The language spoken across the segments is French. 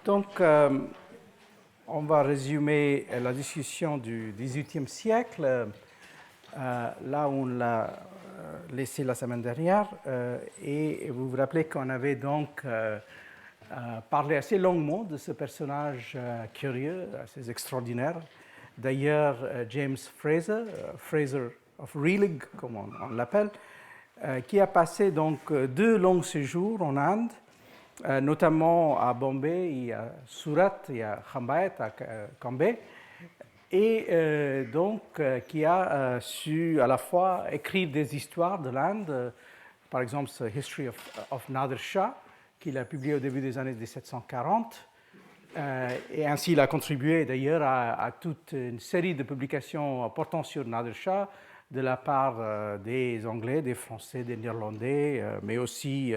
Donc, on va résumer la discussion du XVIIIe siècle, là où on l'a laissé la semaine dernière. Et vous vous rappelez qu'on avait donc parlé assez longuement de ce personnage curieux, assez extraordinaire. D'ailleurs, James Fraser, Fraser of Reelig, comme on l'appelle, qui a passé donc 2 longs séjours en Inde, notamment à Bombay, il y a Surat, il y a Khambayat, à Cambay, et donc qui a su à la fois écrire des histoires de l'Inde, par exemple ce History of Nader Shah, qu'il a publié au début des années 1740, et ainsi il a contribué d'ailleurs à toute une série de publications portant sur Nader Shah de la part des Anglais, des Français, des Néerlandais, mais aussi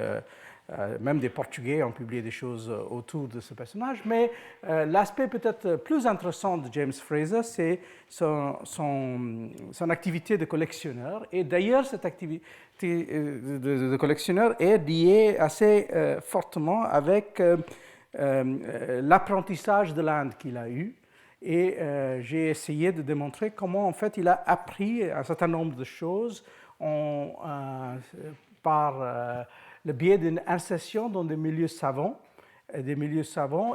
même des Portugais ont publié des choses autour de ce personnage. Mais l'aspect peut-être plus intéressant de James Fraser, c'est son activité de collectionneur. Et d'ailleurs, cette activité de collectionneur est liée assez fortement avec l'apprentissage de l'Inde qu'il a eu. Et j'ai essayé de démontrer comment, en fait, il a appris un certain nombre de choses par le biais d'une insertion dans des milieux savants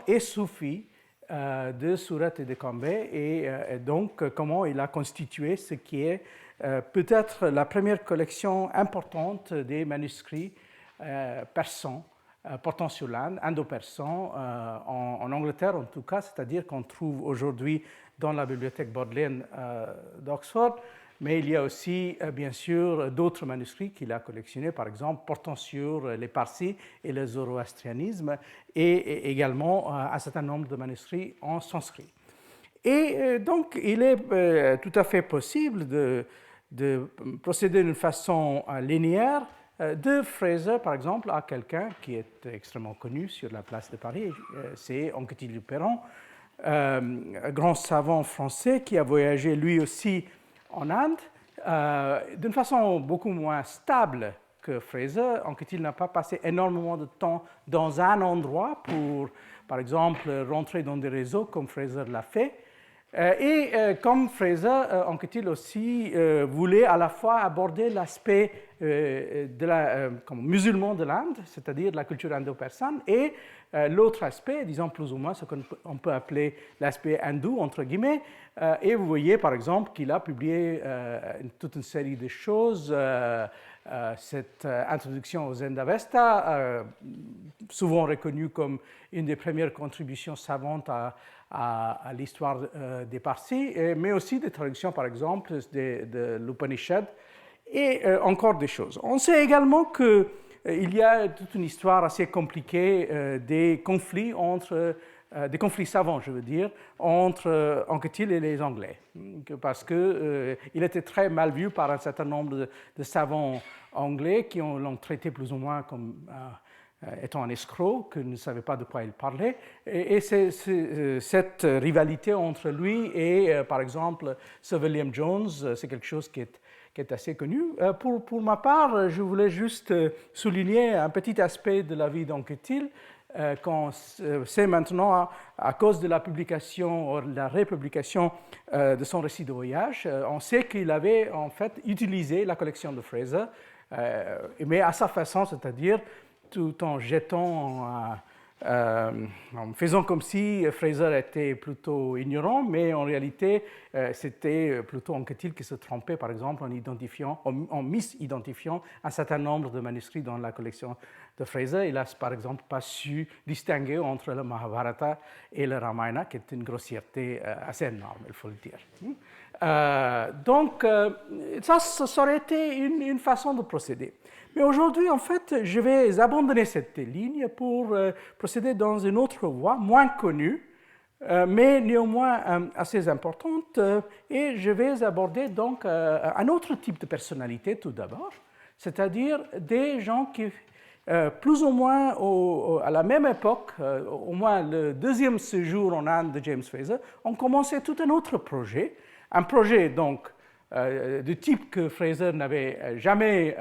et soufis de Surat et de Cambay, et donc comment il a constitué ce qui est peut-être la première collection importante des manuscrits persans portant sur l'Inde, indo-persan, en Angleterre en tout cas, c'est-à-dire qu'on trouve aujourd'hui dans la bibliothèque bodléenne d'Oxford, mais il y a aussi bien sûr d'autres manuscrits qu'il a collectionnés, par exemple portant sur les Parsis et le zoroastrianisme, et également un certain nombre de manuscrits en sanskrit. Et donc il est tout à fait possible de procéder d'une façon linéaire de Fraser, par exemple, à quelqu'un qui est extrêmement connu sur la place de Paris, c'est Anquetil Duperron, un grand savant français qui a voyagé lui aussi en Inde, d'une façon beaucoup moins stable que Fraser. Anquetil n'a pas passé énormément de temps dans un endroit pour, par exemple, rentrer dans des réseaux comme Fraser l'a fait. Et comme Fraser, Anquetil aussi voulait à la fois aborder l'aspect musulman de l'Inde, c'est-à-dire la culture indo-persane, et l'autre aspect, disons plus ou moins ce qu'on peut appeler l'aspect hindou, entre guillemets. Et vous voyez par exemple qu'il a publié toute une série de choses, cette introduction aux Zen-Avesta, souvent reconnue comme une des premières contributions savantes à l'histoire des Parsis, mais aussi des traductions, par exemple, de l'Upanishad, et encore des choses. On sait également qu'il y a toute une histoire assez compliquée des conflits des conflits savants, je veux dire, entre Anquetil et les Anglais, parce qu'il était très mal vu par un certain nombre de savants anglais qui l'ont traité plus ou moins comme étant un escroc, qui ne savait pas de quoi il parlait. Et c'est cette rivalité entre lui et, par exemple, Sir William Jones, c'est quelque chose qui est assez connu. Pour ma part, je voulais juste souligner un petit aspect de la vie d'Anquetil qu'on sait maintenant à cause de la publication, la républication de son récit de voyage. On sait qu'il avait en fait utilisé la collection de Fraser, mais à sa façon, c'est-à-dire tout en jetant, en faisant comme si Fraser était plutôt ignorant, mais en réalité, c'était plutôt Anquetil qui se trompait, par exemple, en misidentifiant un certain nombre de manuscrits dans la collection de Fraser. Il n'a, par exemple, pas su distinguer entre le Mahabharata et le Ramayana, qui est une grossièreté assez énorme, il faut le dire. Donc, ça aurait été une façon de procéder. Mais aujourd'hui, en fait, je vais abandonner cette ligne pour procéder dans une autre voie, moins connue, mais néanmoins assez importante, et je vais aborder donc un autre type de personnalité tout d'abord, c'est-à-dire des gens qui, plus ou moins à la même époque, au moins le deuxième séjour en Inde de James Fraser, ont commencé tout un autre projet, un projet donc du type que Fraser n'avait jamais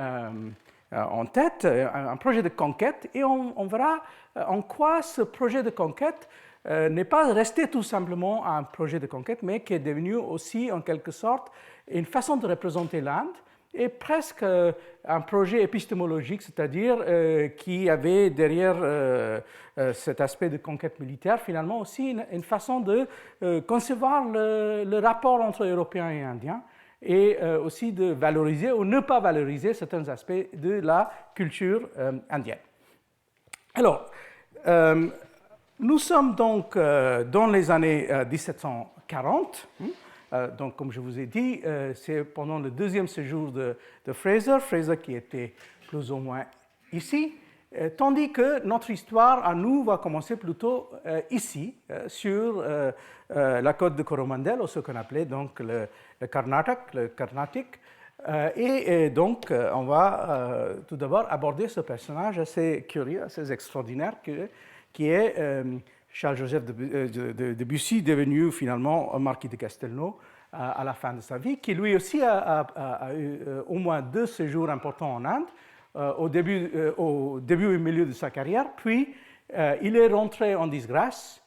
en tête, un projet de conquête, et on verra en quoi ce projet de conquête n'est pas resté tout simplement un projet de conquête, mais qui est devenu aussi en quelque sorte une façon de représenter l'Inde, et presque un projet épistémologique, c'est-à-dire qui avait derrière cet aspect de conquête militaire finalement aussi une façon de concevoir le rapport entre Européens et Indiens, et aussi de valoriser ou ne pas valoriser certains aspects de la culture indienne. Alors, nous sommes donc dans les années 1740. Donc, comme je vous ai dit, c'est pendant le deuxième séjour de Fraser, Fraser qui était plus ou moins ici, tandis que notre histoire à nous va commencer plutôt ici, sur la côte de Coromandel, ou ce qu'on appelait donc le Carnatic. Et donc, on va tout d'abord aborder ce personnage assez curieux, assez extraordinaire, qui est Charles-Joseph de Bussy, devenu finalement marquis de Castelnau à la fin de sa vie, qui lui aussi a eu au moins 2 séjours importants en Inde, au début et milieu de sa carrière, puis il est rentré en disgrâce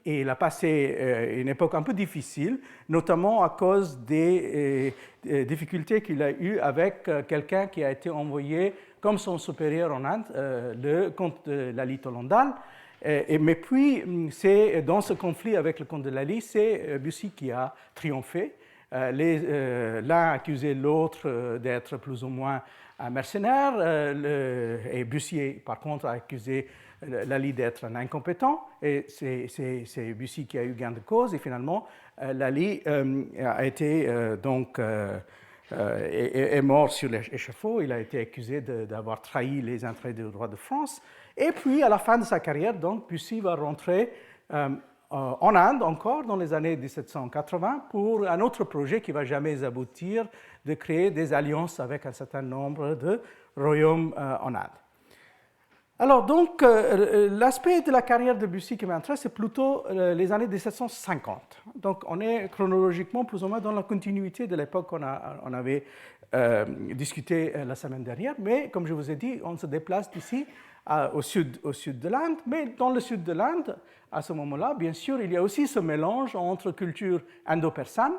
et il a passé une époque un peu difficile, notamment à cause des difficultés qu'il a eues avec quelqu'un qui a été envoyé comme son supérieur en Inde, le comte de Lally Tollendal. Mais puis, c'est dans ce conflit avec le comte de Lally, c'est Bussy qui a triomphé. L'un accusait l'autre d'être plus ou moins un mercenaire, et Bussy, par contre, a accusé Lally d'être un incompétent, et c'est Bussy qui a eu gain de cause, et finalement, Lally a été est mort sur l'échafaud. Il a été accusé d'avoir trahi les intérêts du roi de France. Et puis, à la fin de sa carrière, donc, Bussy va rentrer en Inde encore dans les années 1780 pour un autre projet qui ne va jamais aboutir, de créer des alliances avec un certain nombre de royaumes en Inde. Alors, donc, l'aspect de la carrière de Bussy qui m'intéresse, c'est plutôt les années 1750. Donc, on est chronologiquement plus ou moins dans la continuité de l'époque qu'on avait discuté la semaine dernière, mais comme je vous ai dit, on se déplace d'ici au sud de l'Inde, mais dans le sud de l'Inde, à ce moment-là, bien sûr, il y a aussi ce mélange entre culture indo-persane,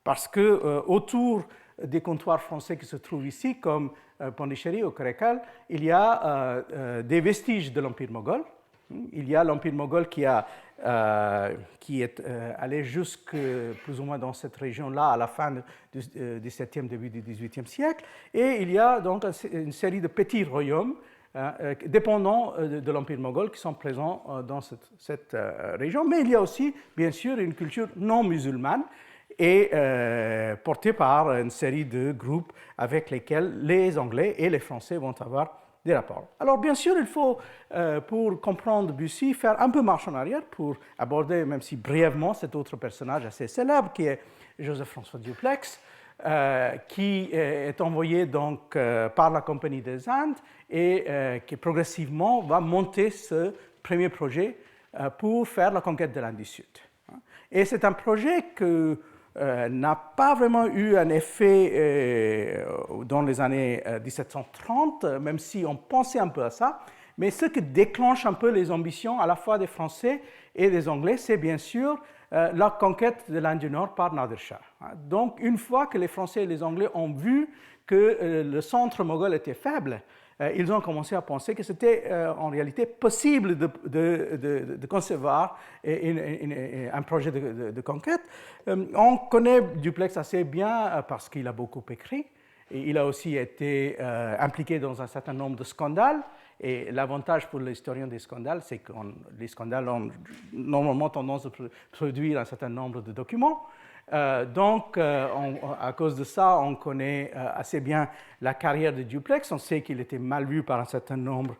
parce que autour des comptoirs français qui se trouvent ici, comme Pondichéry ou Karekal, il y a des vestiges de l'Empire moghol. Il y a l'Empire moghol qui est allé jusque plus ou moins dans cette région-là à la fin du XVIIe, début du XVIIIe siècle. Et il y a donc une série de petits royaumes dépendants de l'Empire moghol qui sont présents dans cette région. Mais il y a aussi, bien sûr, une culture non musulmane et portée par une série de groupes avec lesquels les Anglais et les Français vont avoir des rapports. Alors, bien sûr, il faut, pour comprendre Bussy, faire un peu marche en arrière pour aborder, même si brièvement, cet autre personnage assez célèbre qui est Joseph-François Dupleix, qui est envoyé donc par la Compagnie des Indes et qui progressivement va monter ce premier projet pour faire la conquête de l'Inde du Sud. Et c'est un projet que n'a pas vraiment eu un effet dans les années 1730, même si on pensait un peu à ça. Mais ce qui déclenche un peu les ambitions à la fois des Français et des Anglais, c'est bien sûr la conquête de l'Inde du Nord par Nadir Shah. Donc, une fois que les Français et les Anglais ont vu que le centre moghol était faible, ils ont commencé à penser que c'était en réalité possible de concevoir un projet de conquête. On connaît Dupleix assez bien parce qu'il a beaucoup écrit. Et il a aussi été impliqué dans un certain nombre de scandales. Et l'avantage pour l'historien des scandales, c'est que les scandales ont normalement tendance à produire un certain nombre de documents. Donc, à cause de ça, on connaît assez bien la carrière de Dupleix. On sait qu'il était mal vu par un certain nombre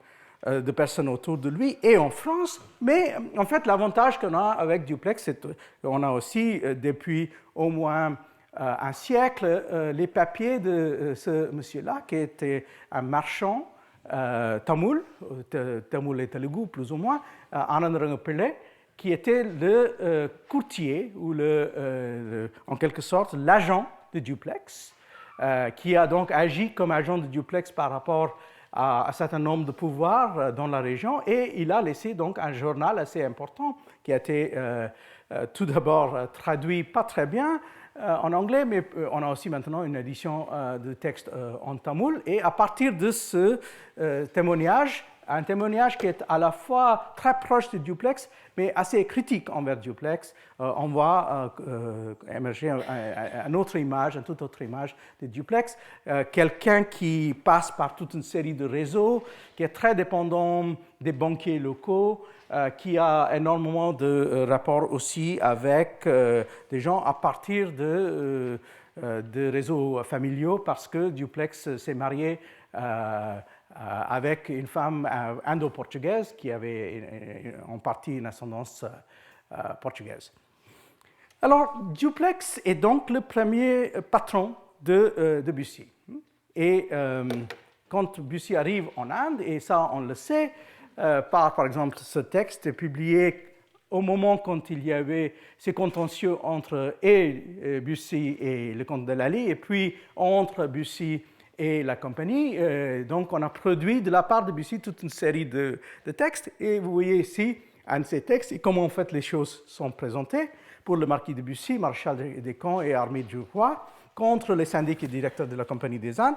de personnes autour de lui et en France. Mais en fait, l'avantage qu'on a avec Dupleix, c'est qu'on a aussi, depuis au moins un siècle, les papiers de ce monsieur-là, qui était un marchand tamoul et telugu plus ou moins, Anandaranga Pillai, qui était le courtier ou en quelque sorte l'agent de Dupleix. qui a donc agi comme agent de duplex par rapport à un certain nombre de pouvoirs dans la région, et il a laissé donc un journal assez important qui a été tout d'abord traduit pas très bien en anglais, mais on a aussi maintenant une édition de texte en tamoul, et à partir de ce témoignage, un témoignage qui est à la fois très proche de duplex, mais assez critique envers duplex, on voit émerger une autre image, une toute autre image de duplex, quelqu'un qui passe par toute une série de réseaux, qui est très dépendant des banquiers locaux, qui a énormément de rapports aussi avec des gens à partir de réseaux familiaux, parce que duplex s'est marié avec une femme indo-portugaise qui avait en partie une ascendance portugaise. Alors, duplex est donc le premier patron de Bussy. Et quand Bussy arrive en Inde, et ça on le sait, par exemple ce texte publié au moment quand il y avait ces contentieux entre Bussy et le comte de Lally, et puis entre Bussy et la compagnie. Donc, on a produit de la part de Bussy toute une série de textes. Et vous voyez ici un de ces textes et comment en fait les choses sont présentées pour le marquis de Bussy, maréchal des camps et armée du roi, contre les syndics et directeurs de la Compagnie des Indes.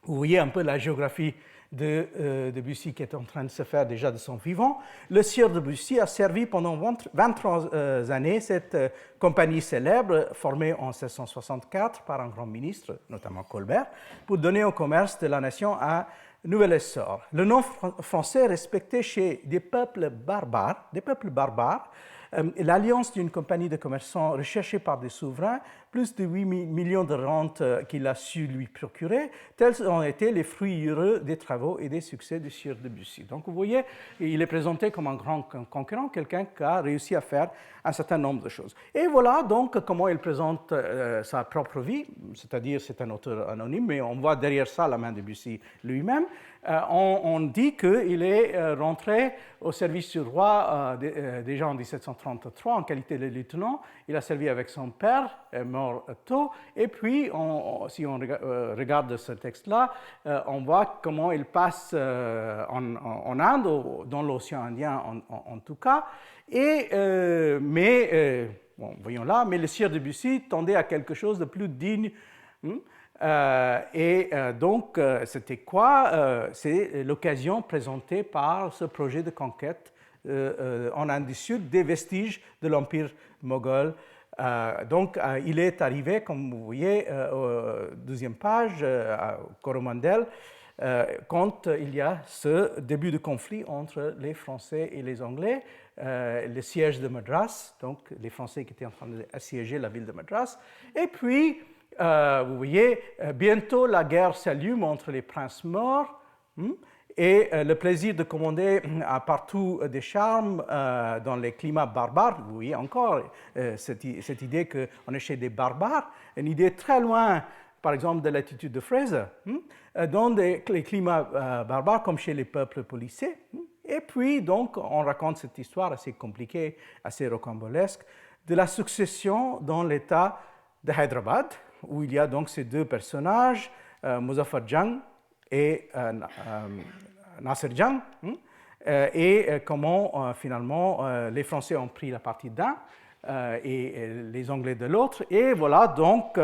Vous voyez un peu la géographie de Bussy qui est en train de se faire déjà de son vivant. Le sieur de Bussy a servi pendant 23 années cette compagnie célèbre formée en 1664 par un grand ministre, notamment Colbert, pour donner au commerce de la nation un nouvel essor. Le nom français respecté chez des peuples barbares, l'alliance d'une compagnie de commerçants recherchée par des souverains, plus de 8 millions de rentes qu'il a su lui procurer, tels ont été les fruits heureux des travaux et des succès du sieur de Bussy. Donc vous voyez, il est présenté comme un grand conquérant, quelqu'un qui a réussi à faire un certain nombre de choses. Et voilà donc comment il présente sa propre vie, c'est-à-dire c'est un auteur anonyme, mais on voit derrière ça la main de Bussy lui-même. On dit qu'il est rentré au service du roi déjà en 1733 en qualité de lieutenant. Il a servi avec son père, mort tôt. Et puis, si on regarde ce texte-là, on voit comment il passe en Inde, dans l'océan Indien en tout cas. Bon, voyons là, mais le sieur de Bussy tendait à quelque chose de plus digne. Donc, c'était quoi? C'est l'occasion présentée par ce projet de conquête en Inde du Sud des vestiges de l'Empire moghol. Donc, il est arrivé, comme vous voyez, deuxième page, à Coromandel, quand il y a ce début de conflit entre les Français et les Anglais, le siège de Madras, donc les Français qui étaient en train d'assiéger la ville de Madras, et puis vous voyez, bientôt la guerre s'allume entre les princes morts et le plaisir de commander partout des charmes dans les climats barbares. Vous voyez encore cette idée qu'on est chez des barbares, une idée très loin, par exemple, de l'attitude de Fraser, dans les climats barbares comme chez les peuples policés. Et puis, donc, on raconte cette histoire assez compliquée, assez rocambolesque, de la succession dans l'État de Hyderabad, où il y a donc ces deux personnages, Muzaffar Jang et Nasser Jang, et comment finalement les Français ont pris la partie d'un et les Anglais de l'autre. Et voilà donc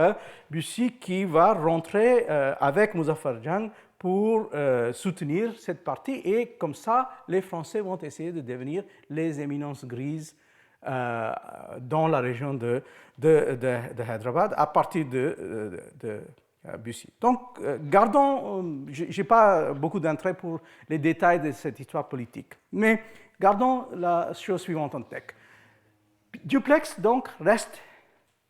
Bussy qui va rentrer avec Muzaffar Jang pour soutenir cette partie, et comme ça, les Français vont essayer de devenir les éminences grises dans la région de Hyderabad à partir de Bussy. Donc, gardons, je n'ai pas beaucoup d'intérêt pour les détails de cette histoire politique, mais gardons la chose suivante en tête. Duplex, donc, reste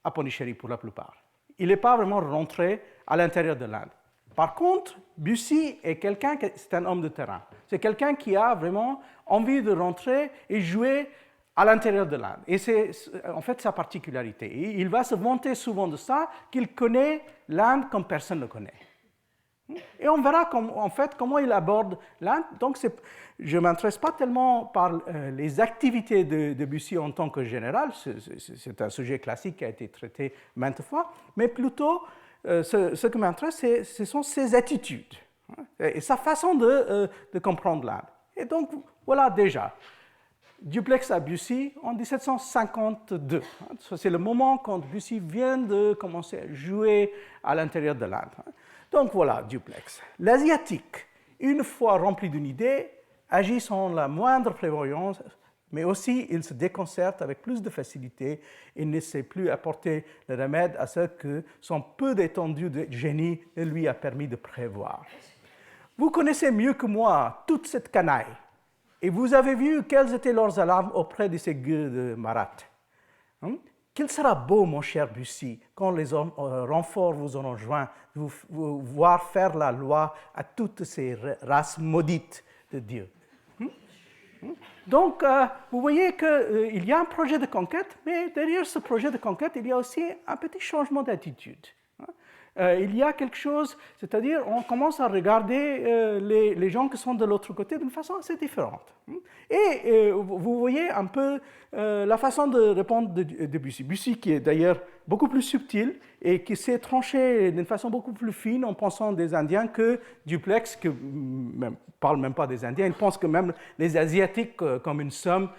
à Pondichéry pour la plupart. Il n'est pas vraiment rentré à l'intérieur de l'Inde. Par contre, Bussy est quelqu'un, c'est un homme de terrain. C'est quelqu'un qui a vraiment envie de rentrer et jouer à l'intérieur de l'Inde. Et c'est en fait sa particularité. Et il va se vanter souvent de ça, qu'il connaît l'Inde comme personne ne le connaît. Et on verra comment il aborde l'Inde. Donc, je ne m'intéresse pas tellement par les activités de Bussy en tant que général, c'est un sujet classique qui a été traité maintes fois, mais plutôt ce qui m'intéresse, ce sont ses attitudes et sa façon de comprendre l'Inde. Et donc, voilà déjà. Duplex à Bussy en 1752. C'est le moment quand Bussy vient de commencer à jouer à l'intérieur de l'Inde. Donc voilà, Duplex. L'Asiatique, une fois rempli d'une idée, agit sans la moindre prévoyance, mais aussi il se déconcerte avec plus de facilité et ne sait plus apporter le remède à ce que son peu d'étendue de génie lui a permis de prévoir. Vous connaissez mieux que moi toute cette canaille. Et vous avez vu quelles étaient leurs alarmes auprès de ces gueux de Marat. Qu'il sera beau, mon cher Bussy, quand les renforts vous auront joint, de vous voir faire la loi à toutes ces races maudites de Dieu. Donc, vous voyez qu'il y a un projet de conquête, mais derrière ce projet de conquête, il y a aussi un petit changement d'attitude. Il y a quelque chose, c'est-à-dire on commence à regarder les gens qui sont de l'autre côté d'une façon assez différente. Et vous voyez un peu la façon de répondre de Bussy. Bussy qui est d'ailleurs beaucoup plus subtil et qui s'est tranché d'une façon beaucoup plus fine en pensant des Indiens que Duplex, qui ne parle même pas des Indiens, il pense que même les Asiatiques comme une somme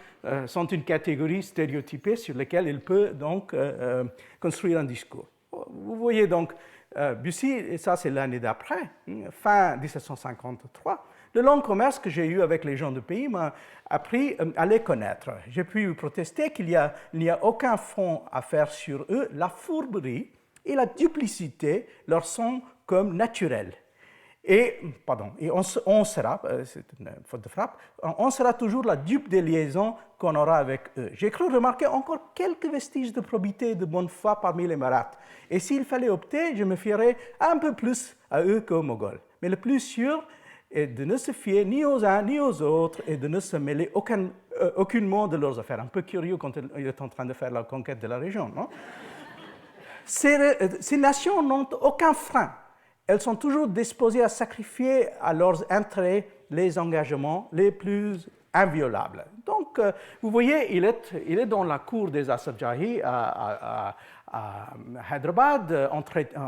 sont une catégorie stéréotypée sur laquelle il peut donc construire un discours. Vous voyez donc Bussy, et ça c'est l'année d'après, fin 1753, le long commerce que j'ai eu avec les gens du pays m'a appris à les connaître. J'ai pu protester qu'il n'y a aucun fond à faire sur eux. La fourberie et la duplicité leur sont comme naturelles. Et on sera, c'est une faute de frappe, on sera toujours la dupe des liaisons qu'on aura avec eux. J'ai cru remarquer encore quelques vestiges de probité et de bonne foi parmi les Maraths. Et s'il fallait opter, je me fierais un peu plus à eux qu'aux Moghols. Mais le plus sûr est de ne se fier ni aux uns ni aux autres et de ne se mêler aucunement de leurs affaires. Un peu curieux quand il est en train de faire la conquête de la région, non? Ces nations n'ont aucun frein. Elles sont toujours disposées à sacrifier à leurs intérêts les engagements les plus inviolables. Donc, vous voyez, il est dans la cour des Asaf Jahi à Hyderabad, en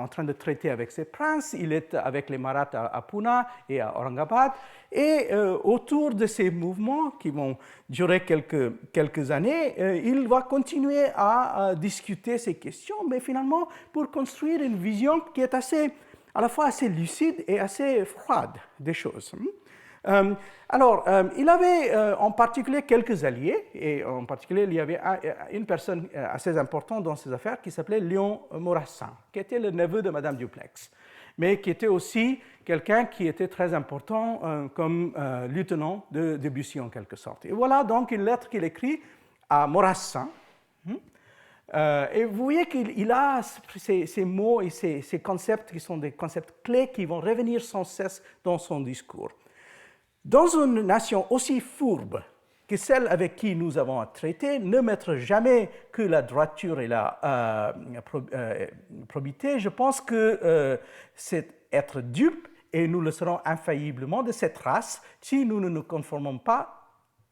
train de traiter avec ses princes. Il est avec les Marathas à Pune et à Aurangabad. Et autour de ces mouvements qui vont durer quelques années, il va continuer à discuter ces questions, mais finalement pour construire une vision qui est à la fois assez lucide et assez froide des choses. Il avait en particulier quelques alliés, et en particulier il y avait une personne assez importante dans ses affaires qui s'appelait Léon Morassin, qui était le neveu de Madame Duplex, mais qui était aussi quelqu'un qui était très important comme lieutenant de Bussy en quelque sorte. Et voilà donc une lettre qu'il écrit à Morassin. Et vous voyez qu'il a ces mots et ces concepts qui sont des concepts clés qui vont revenir sans cesse dans son discours. Dans une nation aussi fourbe que celle avec qui nous avons à traiter, ne mettre jamais que la droiture et la probité, je pense que c'est être dupe et nous le serons infailliblement de cette race si nous ne nous conformons pas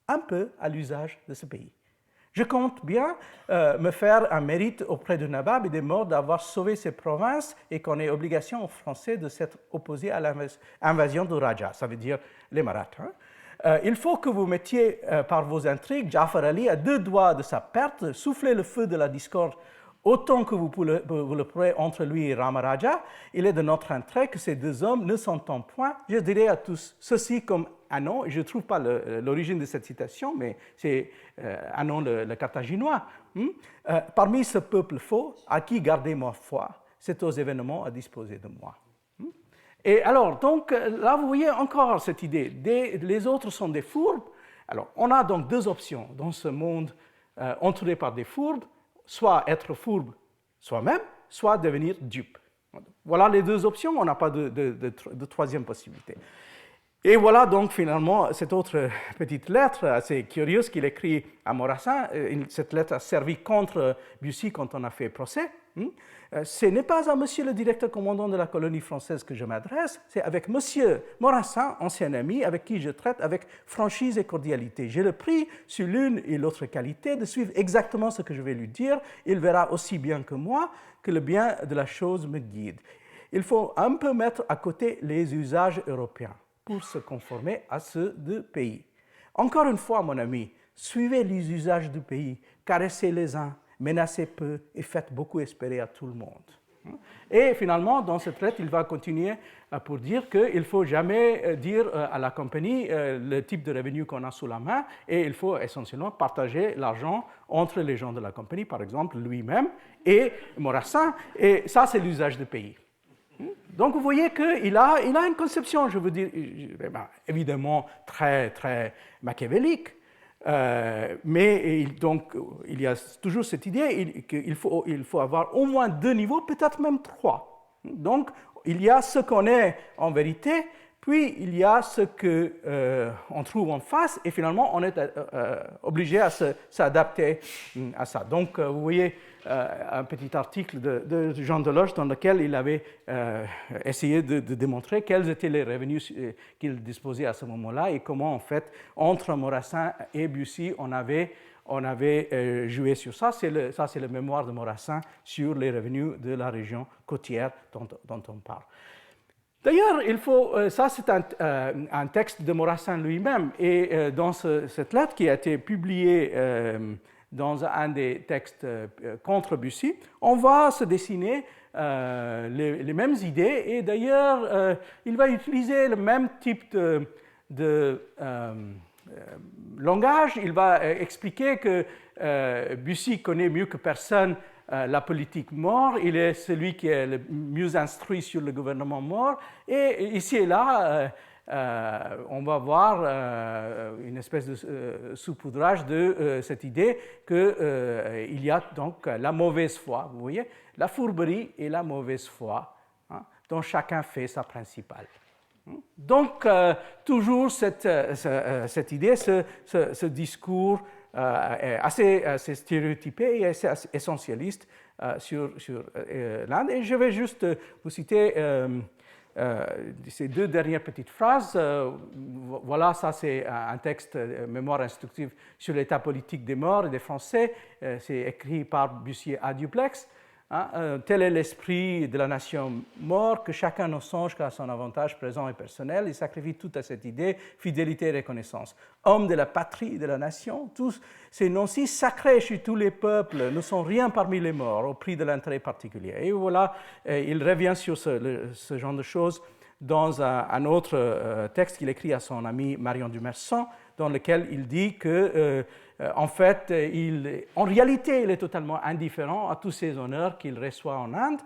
un peu à l'usage de ce pays. Je compte bien me faire un mérite auprès du Nabab et des morts d'avoir sauvé ces provinces et qu'on ait obligation aux Français de s'être opposés à l'invasion du Raja, ça veut dire les Marathas. Il faut que vous mettiez par vos intrigues Jafar Ali à 2 doigts de sa perte, soufflez le feu de la discorde autant que vous le pourrez entre lui et Ramaraja. Il est de notre intérêt que ces 2 hommes ne s'entendent point. Je dirais à tous ceci comme Anon, je ne trouve pas l'origine de cette citation, mais c'est Anon le Carthaginois. Parmi ce peuple faux, à qui garder ma foi, c'est aux événements à disposer de moi. Et alors, donc, là, vous voyez encore cette idée. Les autres sont des fourbes. Alors, on a donc 2 options dans ce monde entouré par des fourbes, soit être fourbe soi-même, soit devenir dupe. Voilà les 2 options, on n'a pas de troisième possibilité. Et voilà donc finalement cette autre petite lettre assez curieuse qu'il écrit à Morassin. Cette lettre a servi contre Bussy quand on a fait procès. Ce n'est pas à monsieur le directeur commandant de la colonie française que je m'adresse, c'est avec monsieur Morassin, ancien ami, avec qui je traite avec franchise et cordialité. Je le prie, sur l'une et l'autre qualité, de suivre exactement ce que je vais lui dire. Il verra aussi bien que moi que le bien de la chose me guide. il faut un peu mettre à côté les usages européens pour se conformer à ceux du pays. Encore une fois, mon ami, suivez les usages du pays, caressez les uns, menacez peu et faites beaucoup espérer à tout le monde. Et finalement, dans cette lettre, il va continuer pour dire qu'il ne faut jamais dire à la compagnie le type de revenu qu'on a sous la main et il faut essentiellement partager l'argent entre les gens de la compagnie, par exemple lui-même et Morassin, et ça c'est l'usage du pays. Donc vous voyez qu'il a une conception, je veux dire, évidemment très, très machiavélique, mais donc il y a toujours cette idée qu'il faut avoir au moins 2 niveaux, peut-être même 3. Donc il y a ce qu'on est en vérité, puis il y a ce qu'on trouve en face, et finalement on est obligé à s'adapter à ça. Donc vous voyez un petit article de Jean Deloche dans lequel il avait essayé de démontrer quels étaient les revenus qu'il disposait à ce moment-là et comment en fait entre Morassin et Bussy on avait joué sur ça. C'est le mémoire de Morassin sur les revenus de la région côtière dont on parle. D'ailleurs, ça c'est un texte de Morassin lui-même, et dans cette lettre qui a été publiée dans un des textes contre Bussy, on va se dessiner les mêmes idées, et d'ailleurs, il va utiliser le même type de langage. Il va expliquer que Bussy connaît mieux que personne la politique More, il est celui qui est le mieux instruit sur le gouvernement More, et ici et là, on va voir une espèce de saupoudrage de cette idée qu'il y a donc la mauvaise foi, vous voyez, la fourberie et la mauvaise foi, dont chacun fait sa principale. Donc, toujours cette idée, ce discours assez stéréotypé et assez essentialiste sur l'Inde. Et je vais juste vous citer ces 2 dernières petites phrases. Voilà, ça c'est un texte, mémoire instructive sur l'état politique des Maures et des Français. C'est écrit par Bussy à Duplex. Tel est l'esprit de la nation Maure, que chacun ne songe qu'à son avantage présent et personnel. Il sacrifie tout à cette idée, fidélité et reconnaissance. Homme de la patrie, de la nation, tous ces noms-ci sacrés chez tous les peuples ne sont rien parmi les morts au prix de l'intérêt particulier. Et voilà, il revient sur ce genre de choses dans un autre texte qu'il écrit à son ami Marion Dumerson, dans lequel il dit que en fait, en réalité, il est totalement indifférent à tous ces honneurs qu'il reçoit en Inde,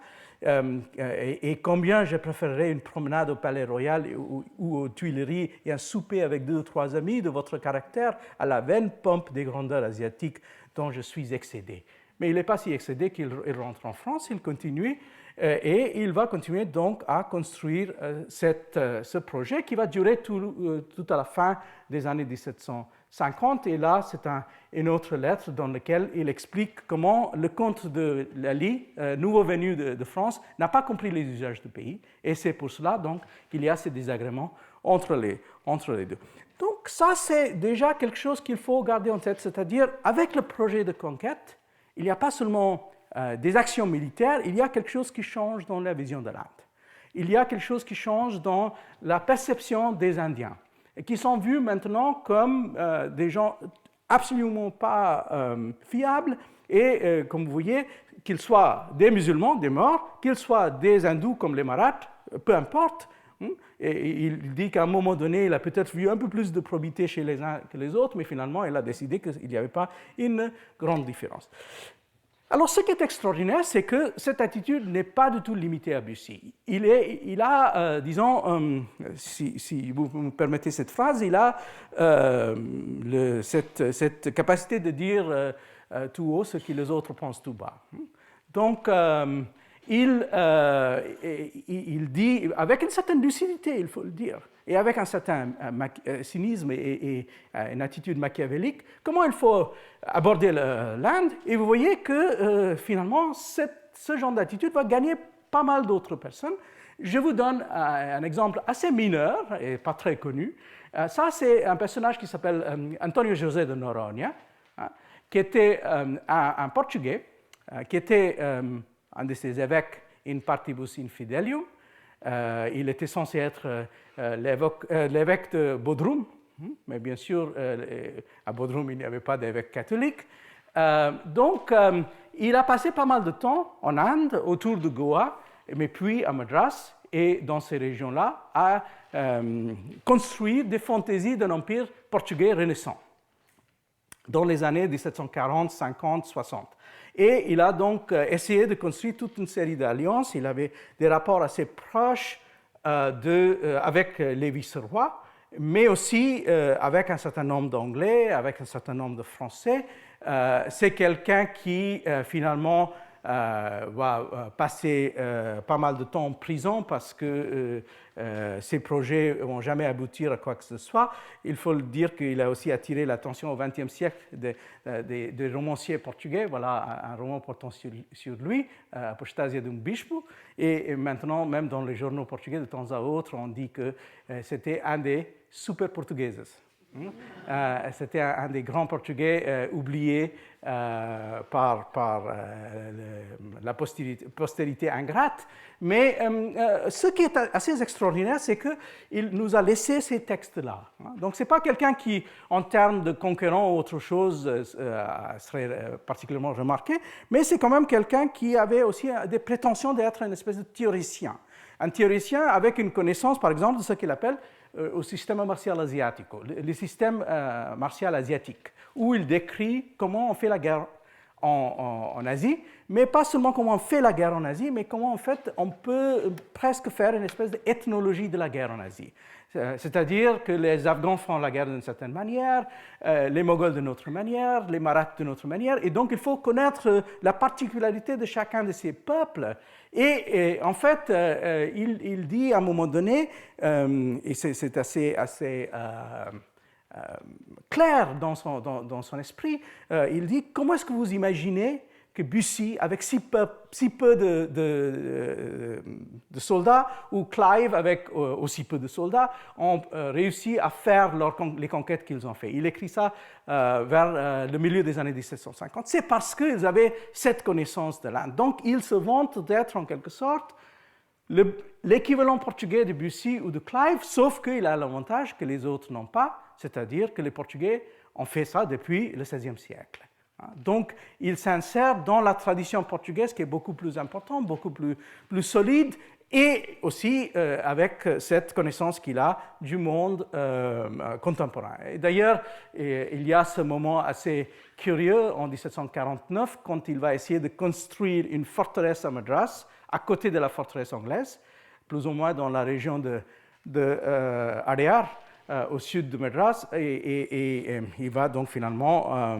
et combien je préférerais une promenade au Palais Royal ou aux Tuileries et un souper avec 2 ou 3 amis de votre caractère à la vaine pompe des grandeurs asiatiques dont je suis excédé. Mais il n'est pas si excédé qu'il rentre en France, il continue, et il va continuer donc à construire ce projet qui va durer tout à la fin des années 1750. Et là, c'est une autre lettre dans laquelle il explique comment le comte de Lally, nouveau venu de France, n'a pas compris les usages du pays. Et c'est pour cela donc qu'il y a ces désagréments entre les deux. Donc ça, c'est déjà quelque chose qu'il faut garder en tête, c'est-à-dire avec le projet de conquête, il n'y a pas seulement des actions militaires, il y a quelque chose qui change dans la vision de l'Inde. Il y a quelque chose qui change dans la perception des Indiens, et qui sont vus maintenant comme des gens absolument pas fiables, et comme vous voyez, qu'ils soient des musulmans, des Maures, qu'ils soient des hindous comme les Marathas, peu importe. Et il dit qu'à un moment donné, il a peut-être vu un peu plus de probité chez les uns que les autres, mais finalement, il a décidé qu'il n'y avait pas une grande différence. Alors, ce qui est extraordinaire, c'est que cette attitude n'est pas du tout limitée à Bussy. Il a, disons, si vous me permettez cette phrase, il a cette capacité de dire tout haut ce que les autres pensent tout bas. Donc, il dit, avec une certaine lucidité, il faut le dire, et avec un certain cynisme et une attitude machiavélique, comment il faut aborder l'Inde. Et vous voyez que finalement, ce genre d'attitude va gagner pas mal d'autres personnes. Je vous donne un exemple assez mineur et pas très connu. Ça, c'est un personnage qui s'appelle Antonio José de Noronha, qui était un Portugais, qui était un de ses évêques in partibus infidelium, Il était censé être l'évêque de Bodrum, mais bien sûr, à Bodrum, il n'y avait pas d'évêque catholique. Donc, il a passé pas mal de temps en Inde, autour de Goa, mais puis à Madras et dans ces régions-là, à construire des fantaisies d'un empire portugais renaissant dans les années 1740, 50, 60. Et il a donc essayé de construire toute une série d'alliances. Il avait des rapports assez proches avec les vice-rois, mais aussi avec un certain nombre d'Anglais, avec un certain nombre de Français. C'est quelqu'un qui, finalement, va passer pas mal de temps en prison parce que ses projets ne vont jamais aboutir à quoi que ce soit. Il faut le dire qu'il a aussi attiré l'attention au XXe siècle des romanciers portugais. Voilà un roman portant sur lui, Apostasia de um Bispo. Et maintenant, même dans les journaux portugais, de temps à autre, on dit que c'était un des super portugaises. C'était un des grands Portugais oubliés par la postérité ingrate. Mais ce qui est assez extraordinaire, c'est qu'il nous a laissé ces textes-là. Donc, ce n'est pas quelqu'un qui, en termes de conquérant ou autre chose, serait particulièrement remarqué, mais c'est quand même quelqu'un qui avait aussi des prétentions d'être une espèce de théoricien. Un théoricien avec une connaissance, par exemple, de ce qu'il appelle au système martial asiatique, le système martial asiatique, où il décrit comment on fait la guerre en Asie, mais pas seulement comment on fait la guerre en Asie, mais comment en fait on peut presque faire une espèce d'ethnologie de la guerre en Asie. C'est-à-dire que les Afghans font la guerre d'une certaine manière, les Moghols d'une autre manière, les Maraths d'une autre manière, et donc il faut connaître la particularité de chacun de ces peuples. Et en fait, il dit à un moment donné, et c'est assez clair dans son esprit, il dit, comment est-ce que vous imaginez que Bussy, avec si peu de soldats, ou Clive, avec aussi peu de soldats, ont réussi à faire les conquêtes qu'ils ont faites. Il écrit ça vers le milieu des années 1750. C'est parce qu'ils avaient cette connaissance de l'Inde. Donc, ils se vantent d'être, en quelque sorte, l'équivalent portugais de Bussy ou de Clive, sauf qu'il a l'avantage que les autres n'ont pas, c'est-à-dire que les Portugais ont fait ça depuis le XVIe siècle. Donc, il s'insère dans la tradition portugaise qui est beaucoup plus importante, beaucoup plus solide, et aussi avec cette connaissance qu'il a du monde contemporain. Et d'ailleurs, il y a ce moment assez curieux en 1749, quand il va essayer de construire une forteresse à Madras, à côté de la forteresse anglaise, plus ou moins dans la région de Adyar, au sud de Madras, et il va donc finalement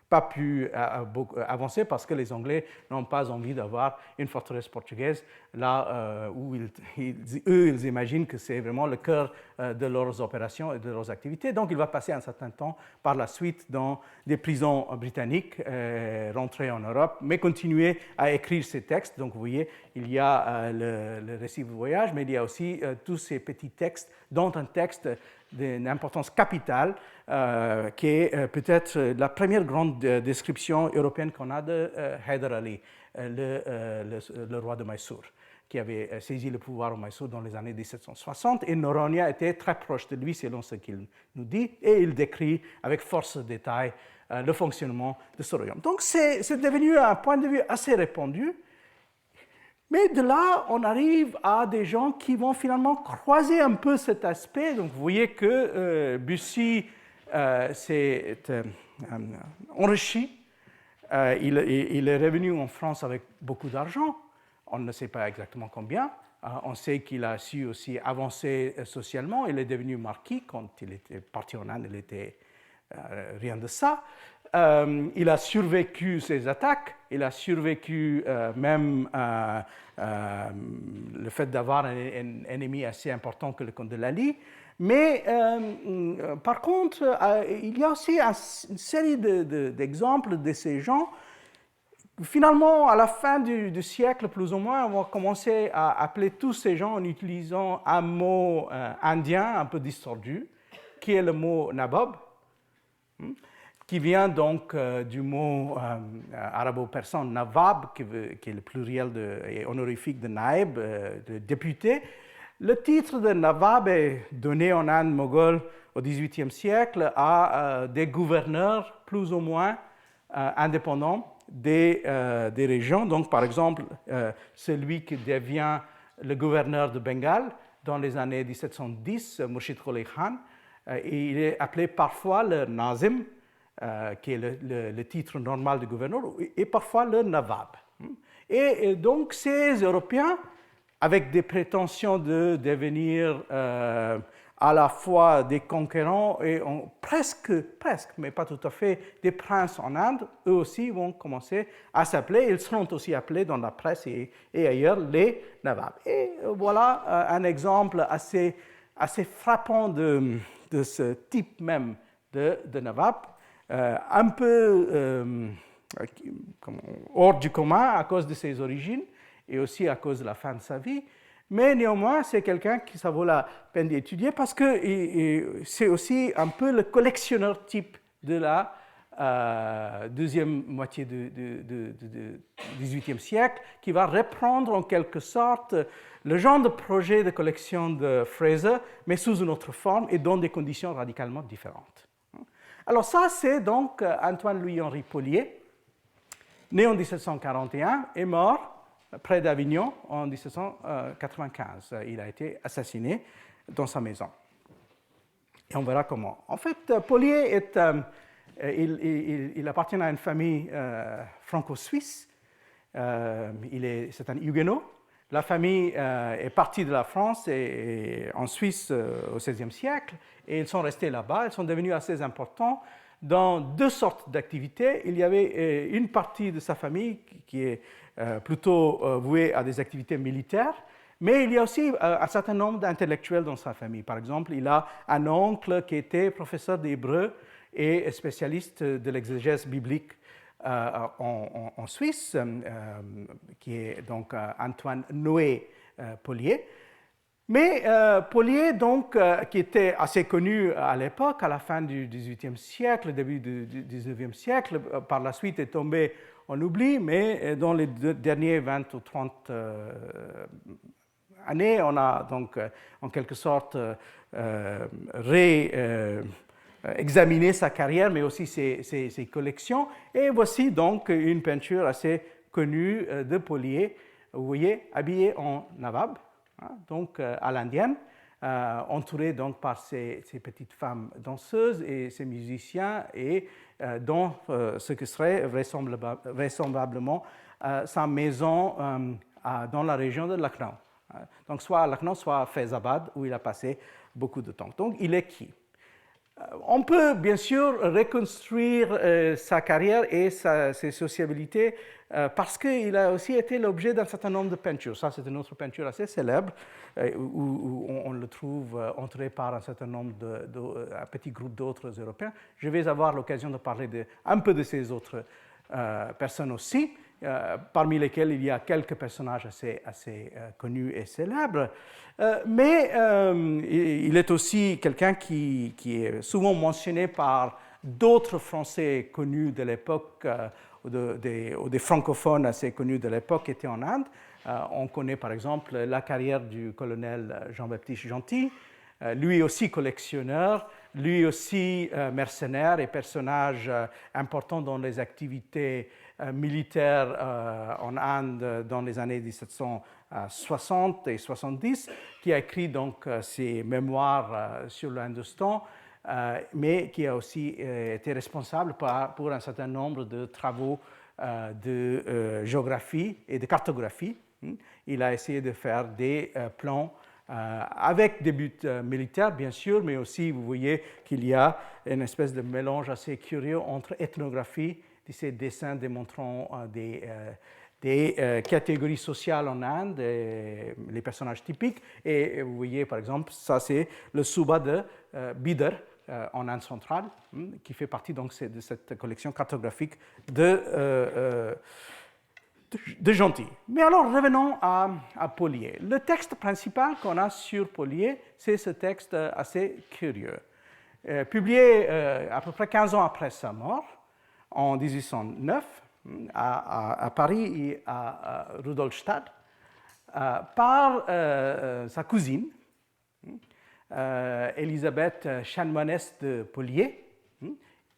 pas pu avancer parce que les Anglais n'ont pas envie d'avoir une forteresse portugaise là où ils imaginent que c'est vraiment le cœur de leurs opérations et de leurs activités. Donc il va passer un certain temps par la suite dans des prisons britanniques, rentrer en Europe, mais continuer à écrire ses textes. Donc vous voyez, il y a le récit de voyage, mais il y a aussi tous ces petits textes, dont un texte d'une importance capitale, qui est peut-être la première grande description européenne qu'on a de Hyder Ali, le roi de Mysore, qui avait saisi le pouvoir au Mysore dans les années 1760, et Noronha était très proche de lui, selon ce qu'il nous dit, et il décrit avec force de détail le fonctionnement de ce royaume. Donc c'est devenu un point de vue assez répandu. Mais de là, on arrive à des gens qui vont finalement croiser un peu cet aspect. Donc, vous voyez que Bussy s'est enrichi. Il est revenu en France avec beaucoup d'argent. On ne sait pas exactement combien. On sait qu'il a su aussi avancer socialement. Il est devenu marquis. Quand il était parti en Inde, il n'était rien de ça. Il a survécu ces attaques, il a survécu même le fait d'avoir un ennemi assez important que le comte de Lally. Mais par contre, il y a aussi une série d'exemples de ces gens. Finalement, à la fin du siècle, plus ou moins, on va commencer à appeler tous ces gens en utilisant un mot indien un peu distordu, qui est le mot nabob, qui vient donc du mot arabo-persan nawab, qui est le pluriel et honorifique de naib, de député. Le titre de nawab est donné en Inde moghole au XVIIIe siècle à des gouverneurs plus ou moins indépendants des régions. Donc, par exemple, celui qui devient le gouverneur de Bengale dans les années 1710, Murshid Qoli Khan, il est appelé parfois le Nazim, qui est le titre normal du gouverneur, et parfois le Nawab. Et donc, ces Européens, avec des prétentions de devenir à la fois des conquérants et presque, mais pas tout à fait, des princes en Inde, eux aussi vont commencer à s'appeler, ils seront aussi appelés dans la presse et ailleurs les Nawabs. Et voilà un exemple assez frappant de ce type même de Nawab, un peu hors du commun à cause de ses origines et aussi à cause de la fin de sa vie. Mais néanmoins, c'est quelqu'un qui ça vaut la peine d'étudier parce que c'est aussi un peu le collectionneur type de la deuxième moitié du XVIIIe siècle, qui va reprendre en quelque sorte le genre de projet de collection de Fraser, mais sous une autre forme et dans des conditions radicalement différentes. Alors ça, c'est donc Antoine-Louis-Henri Polié, né en 1741 et mort près d'Avignon en 1795. Il a été assassiné dans sa maison. Et on verra comment. En fait, Polié il appartient à une famille franco-suisse. C'est un huguenot. La famille est partie de la France et en Suisse au XVIe siècle, et ils sont restés là-bas. Ils sont devenus assez importants dans deux sortes d'activités. Il y avait une partie de sa famille qui est plutôt vouée à des activités militaires, mais il y a aussi un certain nombre d'intellectuels dans sa famille. Par exemple, il a un oncle qui était professeur d'hébreu et spécialiste de l'exégèse biblique en Suisse, qui est donc Antoine Noé Polié. Mais Polié, donc, qui était assez connu à l'époque, à la fin du XVIIIe siècle, début du XIXe siècle, par la suite est tombé en oubli, mais dans les derniers 20 ou 30 années, on a donc en quelque sorte examiné sa carrière, mais aussi ses collections. Et voici donc une peinture assez connue de Polié, vous voyez, habillé en nawab, donc à l'indienne, entouré donc par ces petites femmes danseuses et ces musiciens, et dans ce que serait vraisemblablement sa maison dans la région de Lucknow. Donc soit à Lucknow, soit à Faizabad, où il a passé beaucoup de temps. Donc il est qui? On peut bien sûr reconstruire sa carrière et ses sociabilités parce qu'il a aussi été l'objet d'un certain nombre de peintures. Ça, c'est une autre peinture assez célèbre où on le trouve entouré par un certain nombre un petit groupe d'autres Européens. Je vais avoir l'occasion de parler un peu de ces autres personnes aussi, parmi lesquelles il y a quelques personnages assez connus et célèbres. Mais il est aussi quelqu'un qui est souvent mentionné par d'autres Français connus de l'époque, ou des francophones assez connus de l'époque qui étaient en Inde. On connaît par exemple la carrière du colonel Jean-Baptiste Gentil, lui aussi collectionneur, lui aussi mercenaire et personnage important dans les activités militaires en Inde dans les années 1760 et 70, qui a écrit donc ses mémoires sur l'Hindustan, mais qui a aussi été responsable pour un certain nombre de travaux de géographie et de cartographie. Il a essayé de faire des plans avec des buts militaires, bien sûr, mais aussi, vous voyez qu'il y a une espèce de mélange assez curieux entre ethnographie, ces dessins démontrant des catégories sociales en Inde, les personnages typiques, et vous voyez, par exemple, ça c'est le Suba de Bidar, en Inde centrale, qui fait partie donc de cette collection cartographique de Gentil. Mais alors, revenons à Polié. Le texte principal qu'on a sur Polié, c'est ce texte assez curieux. publié à peu près 15 ans après sa mort, en 1809, à Paris et à Rudolstadt, par sa cousine, Élisabeth Chanoinesse de Polier.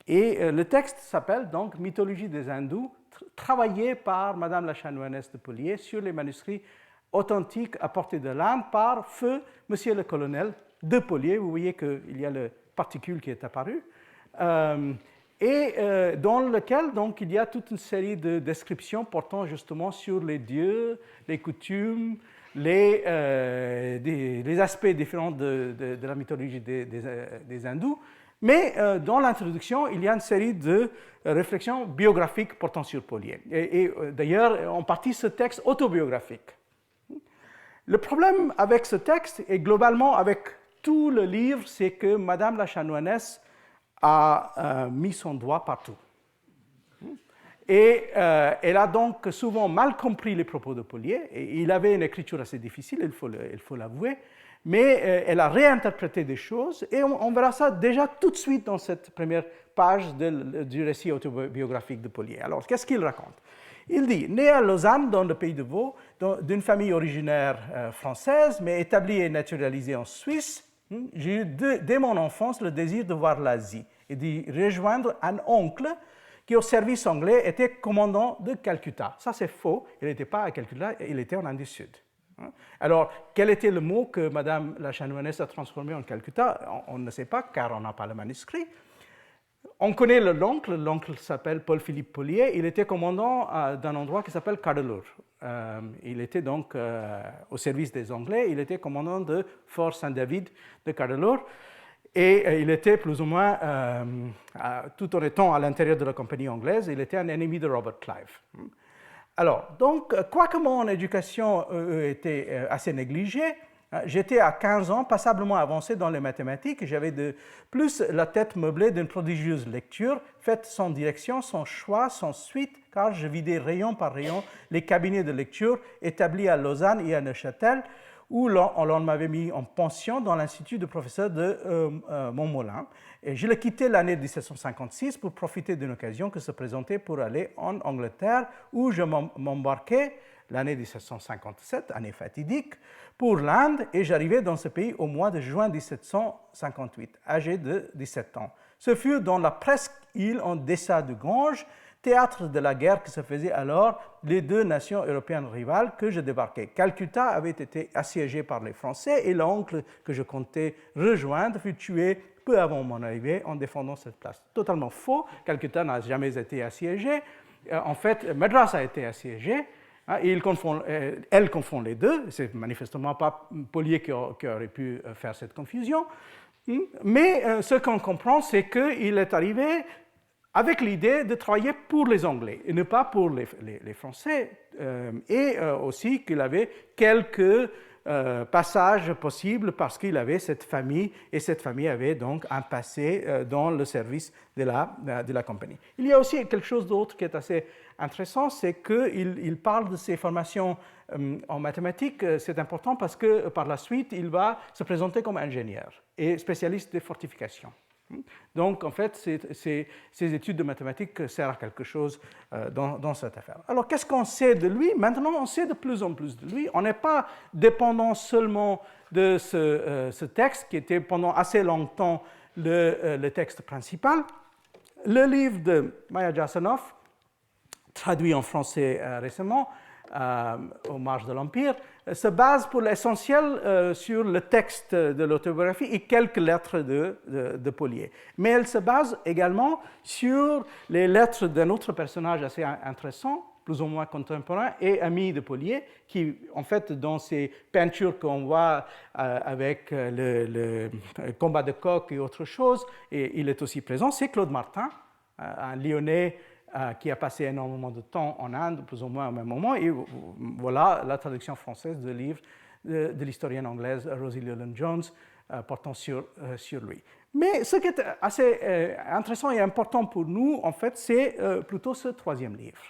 Et le texte s'appelle donc Mythologie des hindous, travaillé par Madame la Chanoinesse de Polier sur les manuscrits authentiques apportés de l'Inde par feu Monsieur le colonel de Polier. Vous voyez qu'il y a le particule qui est apparu. Dans lequel donc, il y a toute une série de descriptions portant justement sur les dieux, les coutumes, les aspects différents de la mythologie des hindous. Mais dans l'introduction, il y a une série de réflexions biographiques portant sur Polier. Et d'ailleurs, en partie, ce texte autobiographique. Le problème avec ce texte, et globalement avec tout le livre, c'est que Madame la Chanoinesse a mis son doigt partout. Et elle a donc souvent mal compris les propos de Polier. Et il avait une écriture assez difficile, il faut l'avouer. Mais elle a réinterprété des choses, et on verra ça déjà tout de suite dans cette première page du récit autobiographique de Polier. Alors, qu'est-ce qu'il raconte? Il dit, né à Lausanne, dans le pays de Vaud, d'une famille originaire française, mais établie et naturalisée en Suisse, j'ai eu dès mon enfance le désir de voir l'Asie et d'y rejoindre un oncle qui, au service anglais, était commandant de Calcutta. Ça, c'est faux, il n'était pas à Calcutta, il était en Inde du Sud. Alors, quel était le mot que Madame la Chanoinesse a transformé en Calcutta? On ne sait pas, car on n'a pas le manuscrit. On connaît l'oncle s'appelle Paul-Philippe Polier, il était commandant d'un endroit qui s'appelle Cuddalore. Il était donc au service des Anglais, il était commandant de Fort Saint-David de Cuddalore, et il était plus ou moins, tout en étant à l'intérieur de la compagnie anglaise, il était un ennemi de Robert Clive. Alors, donc, quoique mon éducation était assez négligée, j'étais à 15 ans passablement avancé dans les mathématiques et j'avais de plus la tête meublée d'une prodigieuse lecture, faite sans direction, sans choix, sans suite, car je vidais rayon par rayon les cabinets de lecture établis à Lausanne et à Neuchâtel, où l'on m'avait mis en pension dans l'institut de professeur de Montmolin. Et je l'ai quitté l'année 1756 pour profiter d'une occasion qui se présentait pour aller en Angleterre, où je m'embarquais l'année 1757, année fatidique, pour l'Inde, et j'arrivais dans ce pays au mois de juin 1758, âgé de 17 ans. Ce fut dans la presqu'île en deçà du Gange, théâtre de la guerre qui se faisait alors les deux nations européennes rivales, que je débarquai. Calcutta avait été assiégé par les Français et l'oncle que je comptais rejoindre fut tué peu avant mon arrivée en défendant cette place. Totalement faux, Calcutta n'a jamais été assiégé. En fait, Madras a été assiégé. Elle confond les deux. C'est manifestement pas Polier qui aurait pu faire cette confusion. Mais ce qu'on comprend, c'est qu'il est arrivé avec l'idée de travailler pour les Anglais et ne pas pour les Français, et aussi qu'il avait quelques passages possibles parce qu'il avait cette famille, et cette famille avait donc un passé dans le service de la compagnie. Il y a aussi quelque chose d'autre qui est assez intéressant, c'est qu'il parle de ses formations en mathématiques. C'est important parce que par la suite, il va se présenter comme ingénieur et spécialiste des fortifications. Donc, en fait, ces études de mathématiques servent à quelque chose dans cette affaire. Alors, qu'est-ce qu'on sait de lui? Maintenant, on sait de plus en plus de lui. On n'est pas dépendant seulement de ce texte, qui était pendant assez longtemps le texte principal. Le livre de Maya Jasanoff, traduit en français récemment, aux marges de l'Empire, se base pour l'essentiel sur le texte de l'autobiographie et quelques lettres de Polier. Mais elle se base également sur les lettres d'un autre personnage assez intéressant, plus ou moins contemporain, et ami de Polier, qui, en fait, dans ces peintures qu'on voit avec le combat de coq et autre chose, et il est aussi présent, c'est Claude Martin, un Lyonnais qui a passé énormément de temps en Inde, plus ou moins au même moment, et voilà la traduction française du livre de l'historienne anglaise Rosie Llewellyn-Jones portant sur lui. Mais ce qui est assez intéressant et important pour nous, en fait, c'est plutôt ce troisième livre.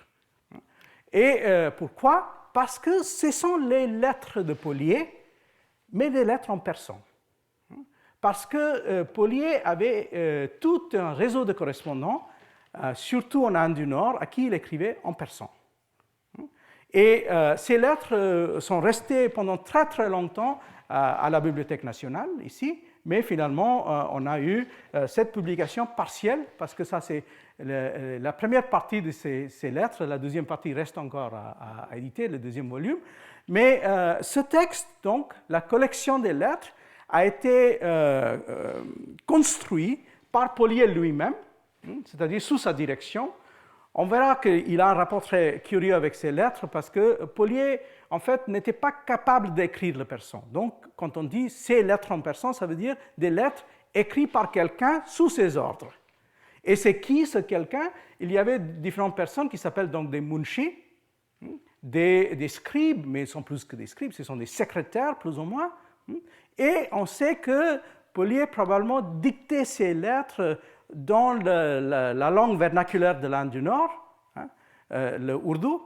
Et pourquoi? Parce que ce sont les lettres de Polier, mais des lettres en persan. parce que Polier avait tout un réseau de correspondants, surtout en Inde du Nord, à qui il écrivait en persan. Et ces lettres sont restées pendant très très longtemps à la Bibliothèque nationale, ici, mais finalement, on a eu cette publication partielle, parce que ça, c'est la première partie de ces lettres, la deuxième partie reste encore à éditer, le deuxième volume. Mais ce texte, donc, la collection des lettres, a été construit par Polier lui-même, c'est-à-dire sous sa direction. On verra qu'il a un rapport très curieux avec ces lettres parce que Polier, en fait, n'était pas capable d'écrire le persan. Donc, quand on dit ces lettres en persan, ça veut dire des lettres écrites par quelqu'un sous ses ordres. Et c'est qui ce quelqu'un? Il y avait différentes personnes qui s'appellent donc des munshi, des scribes, mais ils sont plus que des scribes, ce sont des secrétaires plus ou moins. Et on sait que Polier probablement dictait ces lettres dans la langue vernaculaire de l'Inde du Nord, le ourdou,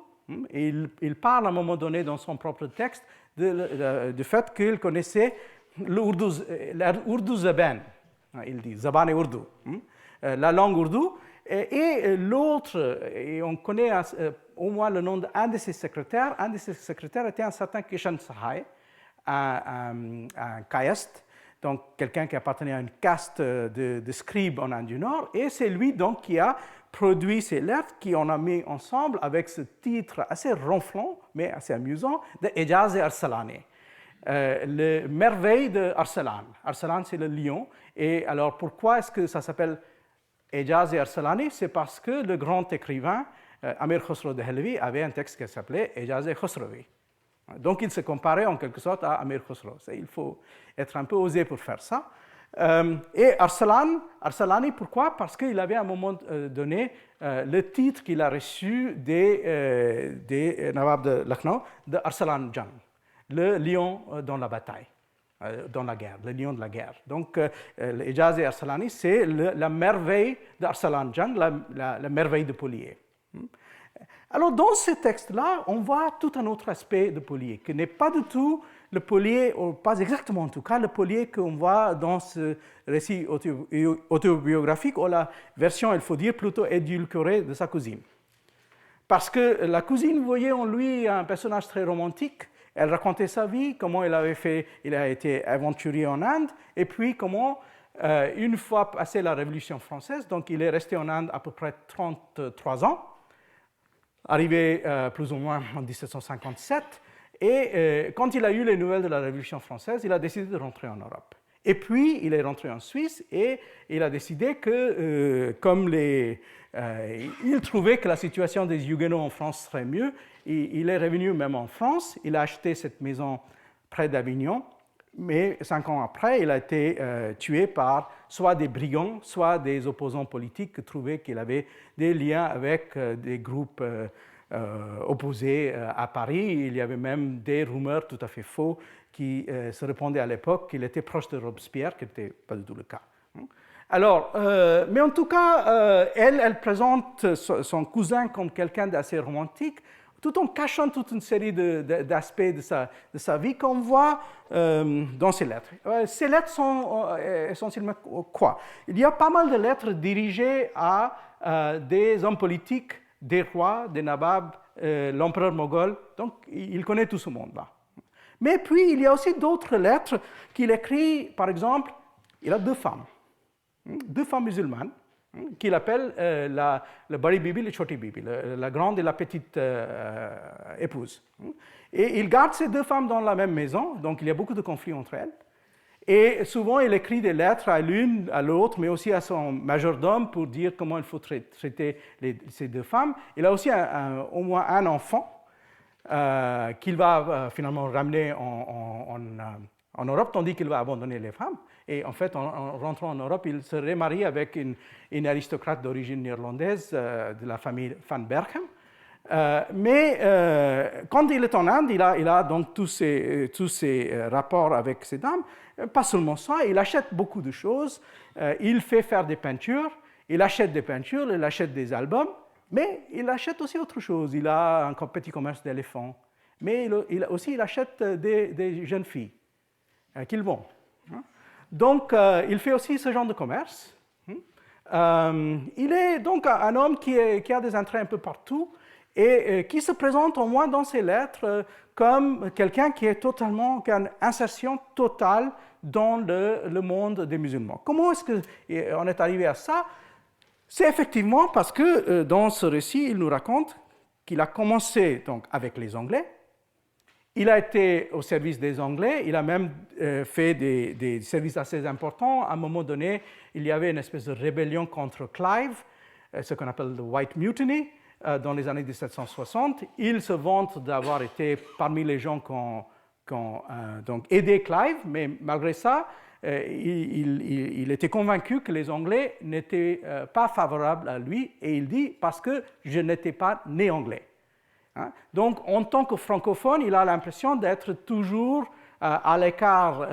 et il parle à un moment donné dans son propre texte du fait qu'il connaissait l'ourdou zaban, il dit zaban et ourdou, la langue ourdou, et l'autre, et on connaît au moins le nom d'un de ses secrétaires était un certain Kishan Sahai, un kayast, donc quelqu'un qui appartenait à une caste de scribes en Inde du Nord, et c'est lui donc qui a produit ces lettres qu'on a mis ensemble avec ce titre assez ronflant, mais assez amusant, de Ejaz-e Arsalani, le merveille de Arsalan. Arsalan, c'est le lion, et alors pourquoi est-ce que ça s'appelle Ejaz-e Arsalani? C'est parce que le grand écrivain Amir Khosrow Dehlvi avait un texte qui s'appelait Ejaz-e Khosrovi. Donc, il se comparait en quelque sorte à Amir Khosrow. Il faut être un peu osé pour faire ça. Et Arsalani, pourquoi? Parce qu'il avait à un moment donné le titre qu'il a reçu des Nawab de Lucknow, de Arsalan Jang, le lion dans la bataille, dans la guerre, le lion de la guerre. Donc, l'Ejaz-e Arsalani, c'est la merveille d'Arsalan Jang, la merveille de Polier. Alors, dans ce texte-là, on voit tout un autre aspect de Polier, qui n'est pas du tout le Polier, ou pas exactement en tout cas, le Polier qu'on voit dans ce récit autobiographique, ou la version, il faut dire, plutôt édulcorée de sa cousine. Parce que la cousine, vous voyez en lui un personnage très romantique. Elle racontait sa vie, comment il a été aventurier en Inde, et puis comment, une fois passé la Révolution française, donc il est resté en Inde à peu près 33 ans, arrivé plus ou moins en 1757, et quand il a eu les nouvelles de la Révolution française, il a décidé de rentrer en Europe. Et puis, il est rentré en Suisse et il a décidé que, comme il trouvait que la situation des Huguenots en France serait mieux, il est revenu même en France, il a acheté cette maison près d'Avignon, mais 5 ans après, il a été tué par soit des brigands, soit des opposants politiques qui trouvaient qu'il avait des liens avec des groupes opposés à Paris. Il y avait même des rumeurs tout à fait faux qui se répandaient à l'époque qu'il était proche de Robespierre, qui n'était pas du tout le cas. Alors, mais en tout cas, elle présente son cousin comme quelqu'un d'assez romantique, tout en cachant toute une série d'aspects de sa vie qu'on voit dans ces lettres. Ces lettres sont essentiellement quoi? Il y a pas mal de lettres dirigées à des hommes politiques, des rois, des nababs, l'empereur moghol, donc il connaît tout ce monde-là. Mais puis, il y a aussi d'autres lettres qu'il écrit, par exemple, il a deux femmes musulmanes, qu'il appelle le Bari Bibi et le Choti Bibi, la grande et la petite épouse. Et il garde ces deux femmes dans la même maison, donc il y a beaucoup de conflits entre elles. Et souvent, il écrit des lettres à l'une, à l'autre, mais aussi à son majordome pour dire comment il faut traiter ces deux femmes. Il a aussi au moins un enfant qu'il va finalement ramener en Europe, tandis qu'il va abandonner les femmes. Et en fait, en rentrant en Europe, il se remarie avec une aristocrate d'origine néerlandaise de la famille Van Berchem. Mais quand il est en Inde, il a donc tous ces rapports avec ces dames. Pas seulement ça, il achète beaucoup de choses. Il fait faire des peintures, il achète des peintures, il achète des albums, mais il achète aussi autre chose. Il a un petit commerce d'éléphants, mais il achète des jeunes filles qu'il vend. Donc, il fait aussi ce genre de commerce. Il est donc un homme qui a des intérêts un peu partout et qui se présente au moins dans ses lettres comme quelqu'un qui a une insertion totale dans le monde des musulmans. Comment est-ce qu'on est arrivé à ça? C'est effectivement parce que dans ce récit, il nous raconte qu'il a commencé donc, avec les Anglais. Il a été au service des Anglais, il a même fait des services assez importants. À un moment donné, il y avait une espèce de rébellion contre Clive, ce qu'on appelle le White Mutiny, dans les années 1760. Il se vante d'avoir été parmi les gens qui ont donc aidé Clive, mais malgré ça, il était convaincu que les Anglais n'étaient pas favorables à lui, et il dit « parce que je n'étais pas né anglais ». Donc, en tant que francophone, il a l'impression d'être toujours à l'écart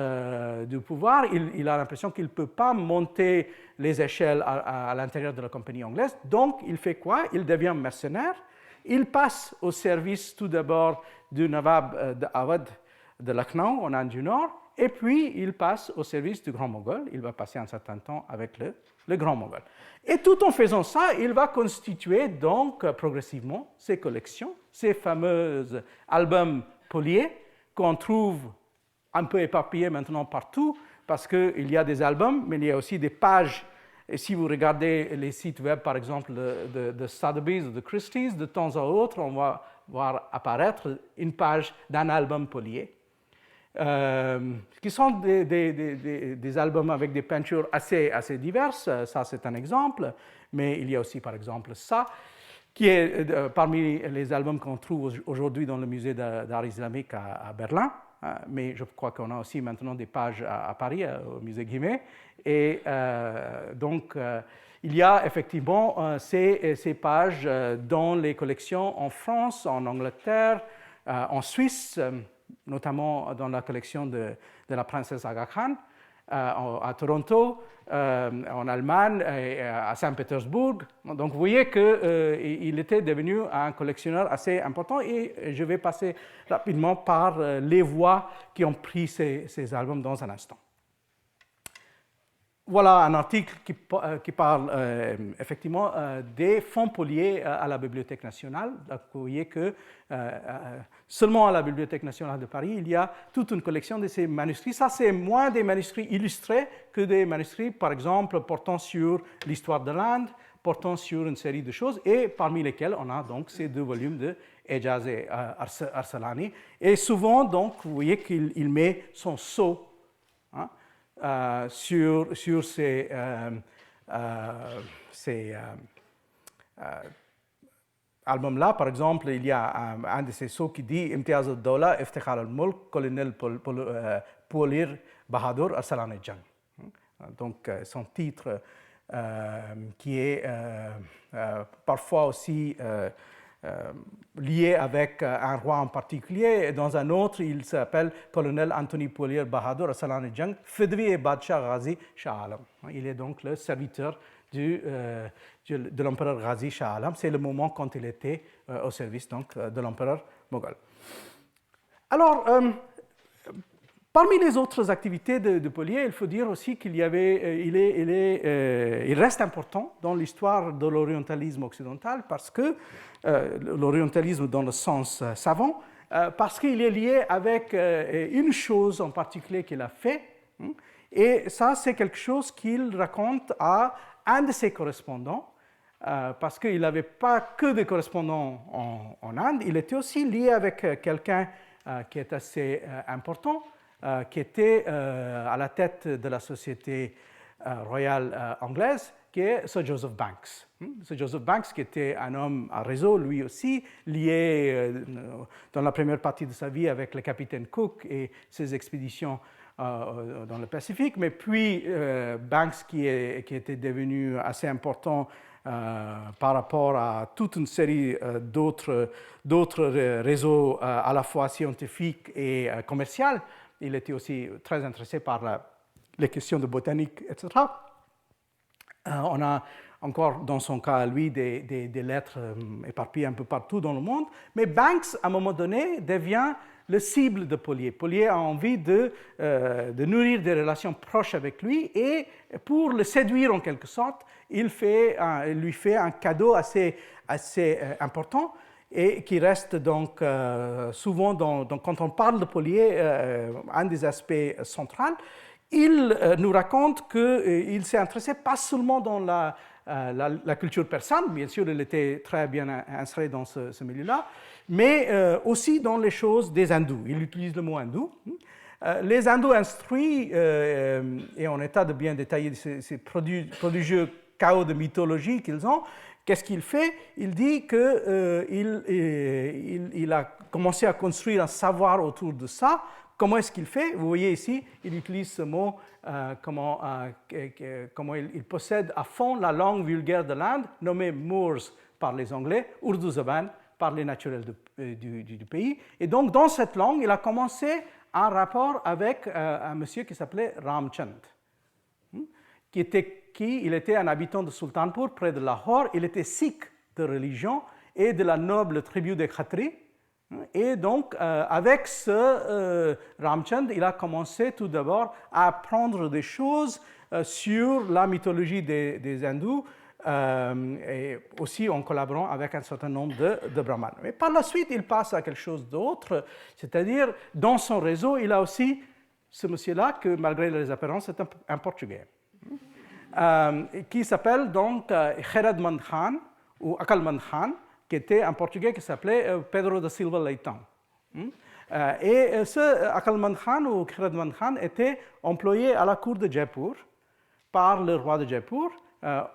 du pouvoir. Il a l'impression qu'il ne peut pas monter les échelles à l'intérieur de la compagnie anglaise. Donc, il fait quoi? Il devient mercenaire. Il passe au service tout d'abord du Nawab d'Awadh de Lucknow, en Inde du Nord, et puis il passe au service du Grand Moghol. Il va passer un certain temps avec le Grand Moghol. Et tout en faisant ça, il va constituer donc progressivement ses collections, ces fameux albums poliés qu'on trouve un peu éparpillés maintenant partout, parce qu'il y a des albums, mais il y a aussi des pages. Et si vous regardez les sites web, par exemple, de Sotheby's ou de Christie's, de temps à autre, on va voir apparaître une page d'un album polié. Qui sont des albums avec des peintures assez diverses. Ça, c'est un exemple. Mais il y a aussi, par exemple, ça, qui est parmi les albums qu'on trouve aujourd'hui dans le musée d'art islamique à Berlin. Mais je crois qu'on a aussi maintenant des pages à Paris, au musée Guimet. Et donc, il y a effectivement ces pages dans les collections en France, en Angleterre, en Suisse, notamment dans la collection de la princesse Aga Khan, à Toronto, en Allemagne, et à Saint-Pétersbourg. Donc vous voyez qu'il était devenu un collectionneur assez important, et je vais passer rapidement par les voix qui ont pris ces albums dans un instant. Voilà un article qui parle effectivement des fonds poliés à la Bibliothèque nationale. Donc, vous voyez que seulement à la Bibliothèque nationale de Paris, il y a toute une collection de ces manuscrits. Ça, c'est moins des manuscrits illustrés que des manuscrits, par exemple, portant sur l'histoire de l'Inde, portant sur une série de choses, et parmi lesquels on a donc ces deux volumes de Ejaz et Arsalani. Et souvent, donc, vous voyez qu'il met son sceau sur ces albums-là. Par exemple, il y a un de ces sceaux qui dit « Imtiaz al-Dawla, Iftikhar al-Mulk, colonel Poulir Bahadur Arsalani Jang ». Donc, son titre qui est parfois aussi lié avec un roi en particulier. Et dans un autre, il s'appelle colonel Anthony Poulir Bahadur Arsalani Jang, Fidwi et Badshah Ghazi Shah Alam. Il est donc le serviteur de l'empereur Ghazi Shah Alam. C'est le moment quand il était au service donc, de l'empereur moghol. Alors, parmi les autres activités de Polier, il faut dire aussi qu'il y avait, il reste important dans l'histoire de l'orientalisme occidental, parce que l'orientalisme dans le sens savant, parce qu'il est lié avec une chose en particulier qu'il a fait, et ça c'est quelque chose qu'il raconte à un de ses correspondants, parce qu'il n'avait pas que des correspondants en Inde, il était aussi lié avec quelqu'un qui est assez important, qui était à la tête de la société royale anglaise, qui est Sir Joseph Banks. Sir Joseph Banks, qui était un homme à réseau, lui aussi, lié dans la première partie de sa vie avec le capitaine Cook et ses expéditions dans le Pacifique, mais puis Banks, qui était devenu assez important par rapport à toute une série d'autres réseaux à la fois scientifiques et commerciaux. Il était aussi très intéressé par les questions de botanique, etc. On a encore, dans son cas à lui, des lettres éparpillées un peu partout dans le monde. Mais Banks, à un moment donné, devient le cible de Polier. Polier a envie de nourrir des relations proches avec lui et pour le séduire en quelque sorte, il lui fait un cadeau assez important et qui reste donc souvent, quand on parle de Polier, un des aspects centraux. Il nous raconte qu'il s'est intéressé pas seulement dans la culture persane, bien sûr, il était très bien inséré dans ce milieu-là, mais aussi dans les choses des hindous. Il utilise le mot hindou. Les hindous instruits, et en état de bien détailler ces prodigieux chaos de mythologie qu'ils ont, qu'est-ce qu'il fait? Il dit qu'il a commencé à construire un savoir autour de ça. Comment est-ce qu'il fait? Vous voyez ici, il utilise ce mot, comment il possède à fond la langue vulgaire de l'Inde, nommée Moors par les Anglais, Urdu Zaban par les naturels du pays. Et donc, dans cette langue, il a commencé un rapport avec un monsieur qui s'appelait Ramchand, il était un habitant de Sultanpur, près de Lahore. Il était sikh de religion et de la noble tribu des Khatris. Et donc, avec ce Ramchand, il a commencé tout d'abord à apprendre des choses sur la mythologie des hindous, et aussi en collaborant avec un certain nombre de brahmanes. Mais par la suite, il passe à quelque chose d'autre, c'est-à-dire, dans son réseau, il a aussi ce monsieur-là, que malgré les apparences, est un Portugais, qui s'appelle donc Kheradman Khan, ou Akalman Khan, qui était un Portugais qui s'appelait Pedro da Silva Leitão. Et ce Akalman Khan ou Kheradman Khan était employé à la cour de Jaipur par le roi de Jaipur.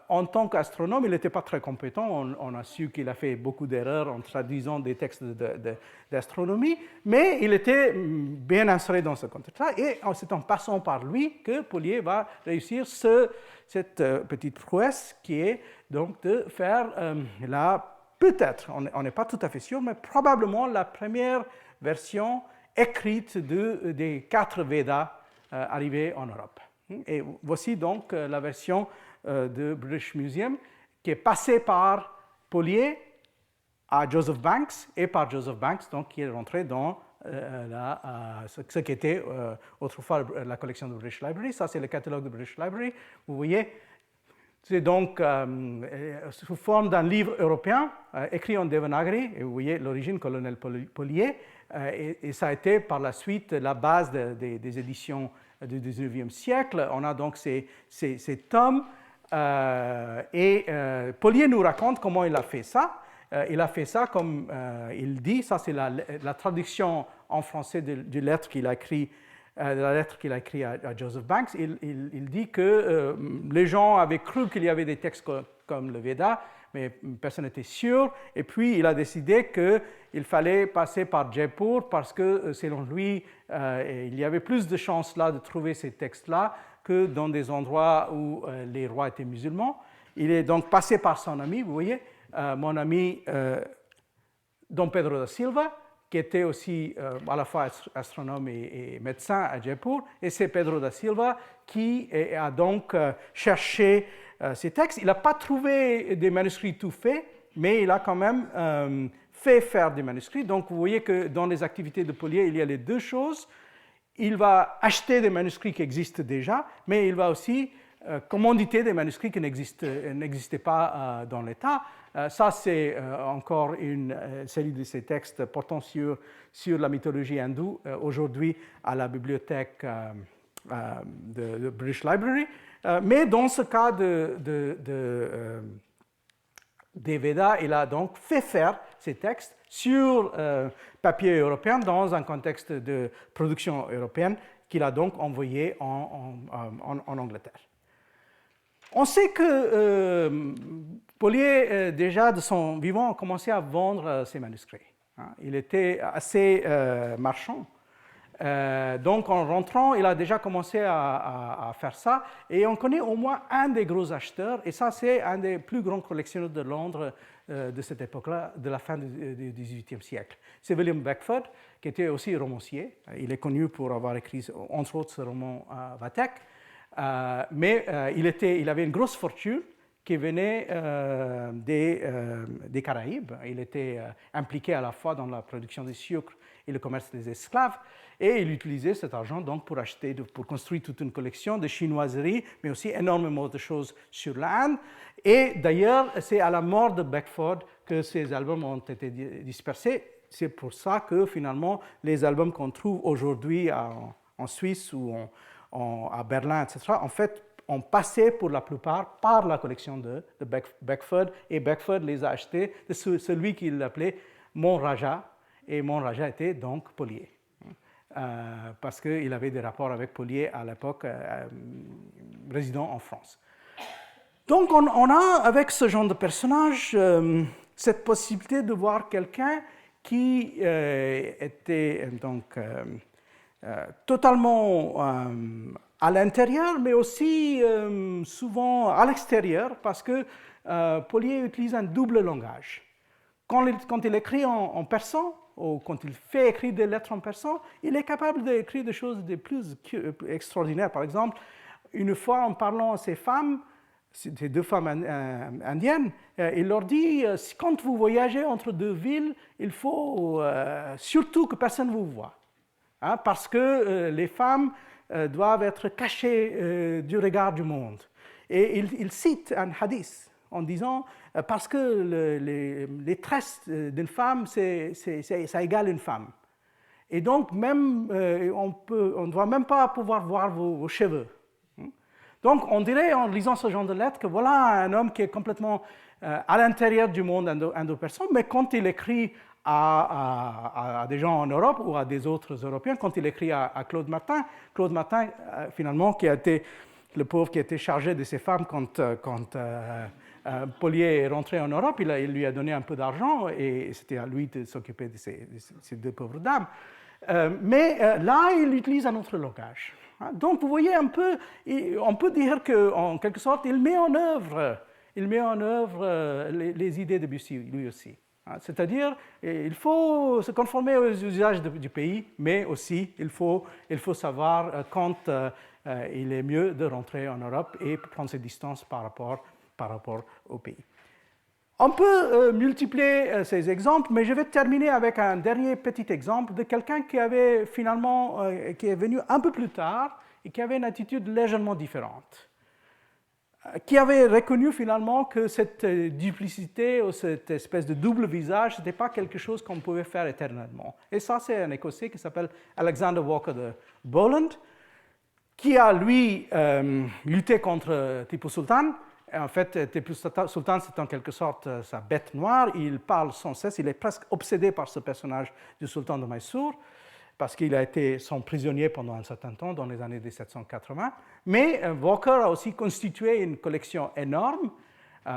En tant qu'astronome, il n'était pas très compétent. On a su qu'il a fait beaucoup d'erreurs en traduisant des textes d'astronomie, mais il était bien inséré dans ce contexte-là. Et c'est en passant par lui que Polier va réussir cette petite prouesse qui est donc de faire peut-être, on n'est pas tout à fait sûr, mais probablement la première version écrite des 4 Védas arrivés en Europe. Et voici donc la version de British Museum qui est passée par Polier à Joseph Banks et par Joseph Banks, donc, qui est rentré dans ce qui était autrefois la collection de British Library. Ça, c'est le catalogue de British Library. Vous voyez, c'est donc sous forme d'un livre européen écrit en Devanagari, et vous voyez l'origine colonel Polier, et ça a été par la suite la base des éditions du XIXe siècle. On a donc ces tomes, et Polier nous raconte comment il a fait ça. Il a fait ça comme il dit, ça c'est la traduction en français de la lettre qu'il a écrite à Joseph Banks. Il dit que les gens avaient cru qu'il y avait des textes comme le Veda, mais personne n'était sûr. Et puis, il a décidé qu'il fallait passer par Jaipur parce que, selon lui, il y avait plus de chances là de trouver ces textes-là que dans des endroits où les rois étaient musulmans. Il est donc passé par son ami, vous voyez, mon ami Dom Pedro da Silva, qui était aussi à la fois astronome et médecin à Jaipur, et c'est Pedro da Silva qui a donc cherché ces textes. Il n'a pas trouvé des manuscrits tout faits, mais il a quand même fait faire des manuscrits. Donc vous voyez que dans les activités de Polier, il y a les deux choses. Il va acheter des manuscrits qui existent déjà, mais il va aussi commanditer des manuscrits qui n'existaient pas dans l'État. Ça, c'est encore une série de ces textes portant sur la mythologie hindoue, aujourd'hui à la bibliothèque de British Library. Mais dans ce cas des Védas, il a donc fait faire ces textes sur papier européen dans un contexte de production européenne qu'il a donc envoyé en Angleterre. On sait que Polier, déjà de son vivant, a commencé à vendre ses manuscrits. Il était assez marchand. Donc, en rentrant, il a déjà commencé à faire ça. Et on connaît au moins un des gros acheteurs. Et ça, c'est un des plus grands collectionneurs de Londres de cette époque-là, de la fin du XVIIIe siècle. C'est William Beckford, qui était aussi romancier. Il est connu pour avoir écrit, entre autres, ce roman Vathek. Mais il avait une grosse fortune qui venait des Caraïbes. Il était impliqué à la fois dans la production du sucre et le commerce des esclaves, et il utilisait cet argent donc pour acheter, pour construire toute une collection de chinoiseries, mais aussi énormément de choses sur l'Inde. Et d'ailleurs, c'est à la mort de Beckford que ces albums ont été dispersés. C'est pour ça que finalement, les albums qu'on trouve aujourd'hui en Suisse ou à Berlin, etc., en fait, ont passé pour la plupart par la collection de Beckford, et Beckford les a achetés de celui qu'il appelait Mon Raja, et Mon Raja était donc Polier, parce qu'il avait des rapports avec Polier à l'époque, résident en France. Donc on a, avec ce genre de personnage, cette possibilité de voir quelqu'un qui était donc totalement à l'intérieur, mais aussi souvent à l'extérieur, parce que Polier utilise un double langage. Quand il écrit en persan, ou quand il fait écrire des lettres en persan, il est capable d'écrire des choses des plus extraordinaires. Par exemple, une fois en parlant à ses femmes, ces deux femmes indiennes, il leur dit, quand vous voyagez entre deux villes, il faut surtout que personne ne vous voie, hein, parce que les femmes doivent être cachées du regard du monde. Et il cite un hadith en disant, parce que les tresses d'une femme, ça égale une femme. Et donc, même, on ne doit même pas pouvoir voir vos cheveux. Donc, on dirait, en lisant ce genre de lettres, que voilà un homme qui est complètement à l'intérieur du monde indo-persan, mais quand il écrit à des gens en Europe ou à des autres Européens, quand il écrit à Claude Martin, finalement, qui a été le pauvre qui a été chargé de ses femmes quand Polier est rentré en Europe, il lui a donné un peu d'argent et c'était à lui de s'occuper de ces deux pauvres dames. Mais là, il utilise un autre langage. Donc, vous voyez un peu, on peut dire qu'en quelque sorte, il met en œuvre les idées de Debussy, lui aussi. C'est-à-dire, il faut se conformer aux usages du pays, mais aussi, il faut savoir quand il est mieux de rentrer en Europe et prendre ses distances par rapport au pays. On peut multiplier ces exemples, mais je vais terminer avec un dernier petit exemple de quelqu'un qui avait finalement, qui est venu un peu plus tard et qui avait une attitude légèrement différente, qui avait reconnu finalement que cette duplicité ou cette espèce de double visage, ce n'était pas quelque chose qu'on pouvait faire éternellement. Et ça, c'est un Écossais qui s'appelle Alexander Walker de Boland, qui a, lui, lutté contre Tipu Sultan. En fait, Tipu Sultan, c'est en quelque sorte sa bête noire. Il parle sans cesse, il est presque obsédé par ce personnage du sultan de Mysore, parce qu'il a été son prisonnier pendant un certain temps, dans les années 1780. Mais Walker a aussi constitué une collection énorme,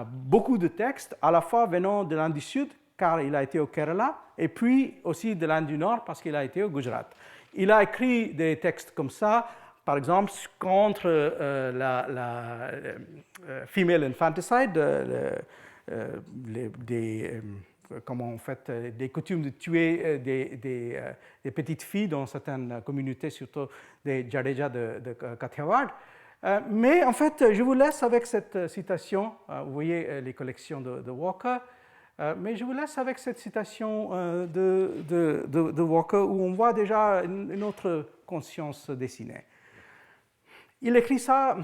beaucoup de textes, à la fois venant de l'Inde du Sud, car il a été au Kerala, et puis aussi de l'Inde du Nord, parce qu'il a été au Gujarat. Il a écrit des textes comme ça, par exemple, contre la female infanticide, des coutumes de tuer des petites filles dans certaines communautés, surtout des Jadeja de Kathiawar. Mais en fait, je vous laisse avec cette citation. Vous voyez les collections de Walker. Mais je vous laisse avec cette citation de Walker où on voit déjà une autre conscience dessinée. Il écrit ça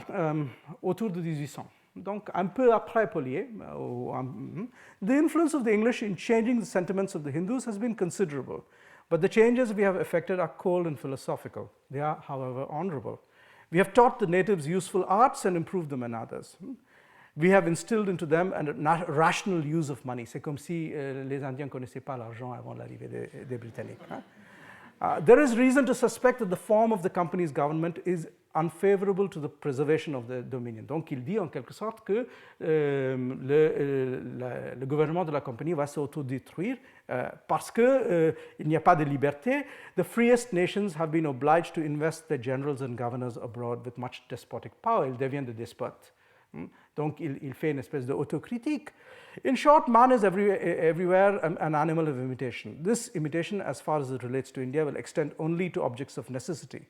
autour de 1800, donc un peu après Polier. The influence of the English in changing the sentiments of the Hindus has been considerable, but the changes we have effected are cold and philosophical. They are, however, honorable. We have taught the natives useful arts and improved them in others. We have instilled into them a rational use of money. C'est comme si les Indiens ne connaissaient pas l'argent avant l'arrivée des Britanniques. There is reason to suspect that the form of the company's government is unfavorable to the preservation of the dominion. Donc, il dit en quelque sorte que le gouvernement de la compagnie va s'autodétruire parce qu'il n'y a pas de liberté. The freest nations have been obliged to invest their generals and governors abroad with much despotic power. Il devient des despotes. Donc, il fait une espèce d'autocritique. In short, man is everywhere an animal of imitation. This imitation, as far as it relates to India, will extend only to objects of necessity.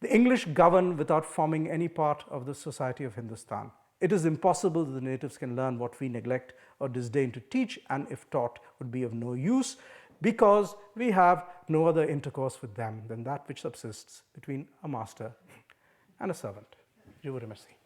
The English govern without forming any part of the society of Hindustan. it is impossible that the natives can learn what we neglect or disdain to teach, and if taught would be of no use, because we have no other intercourse with them than that which subsists between a master and a servant. Je vous remercie.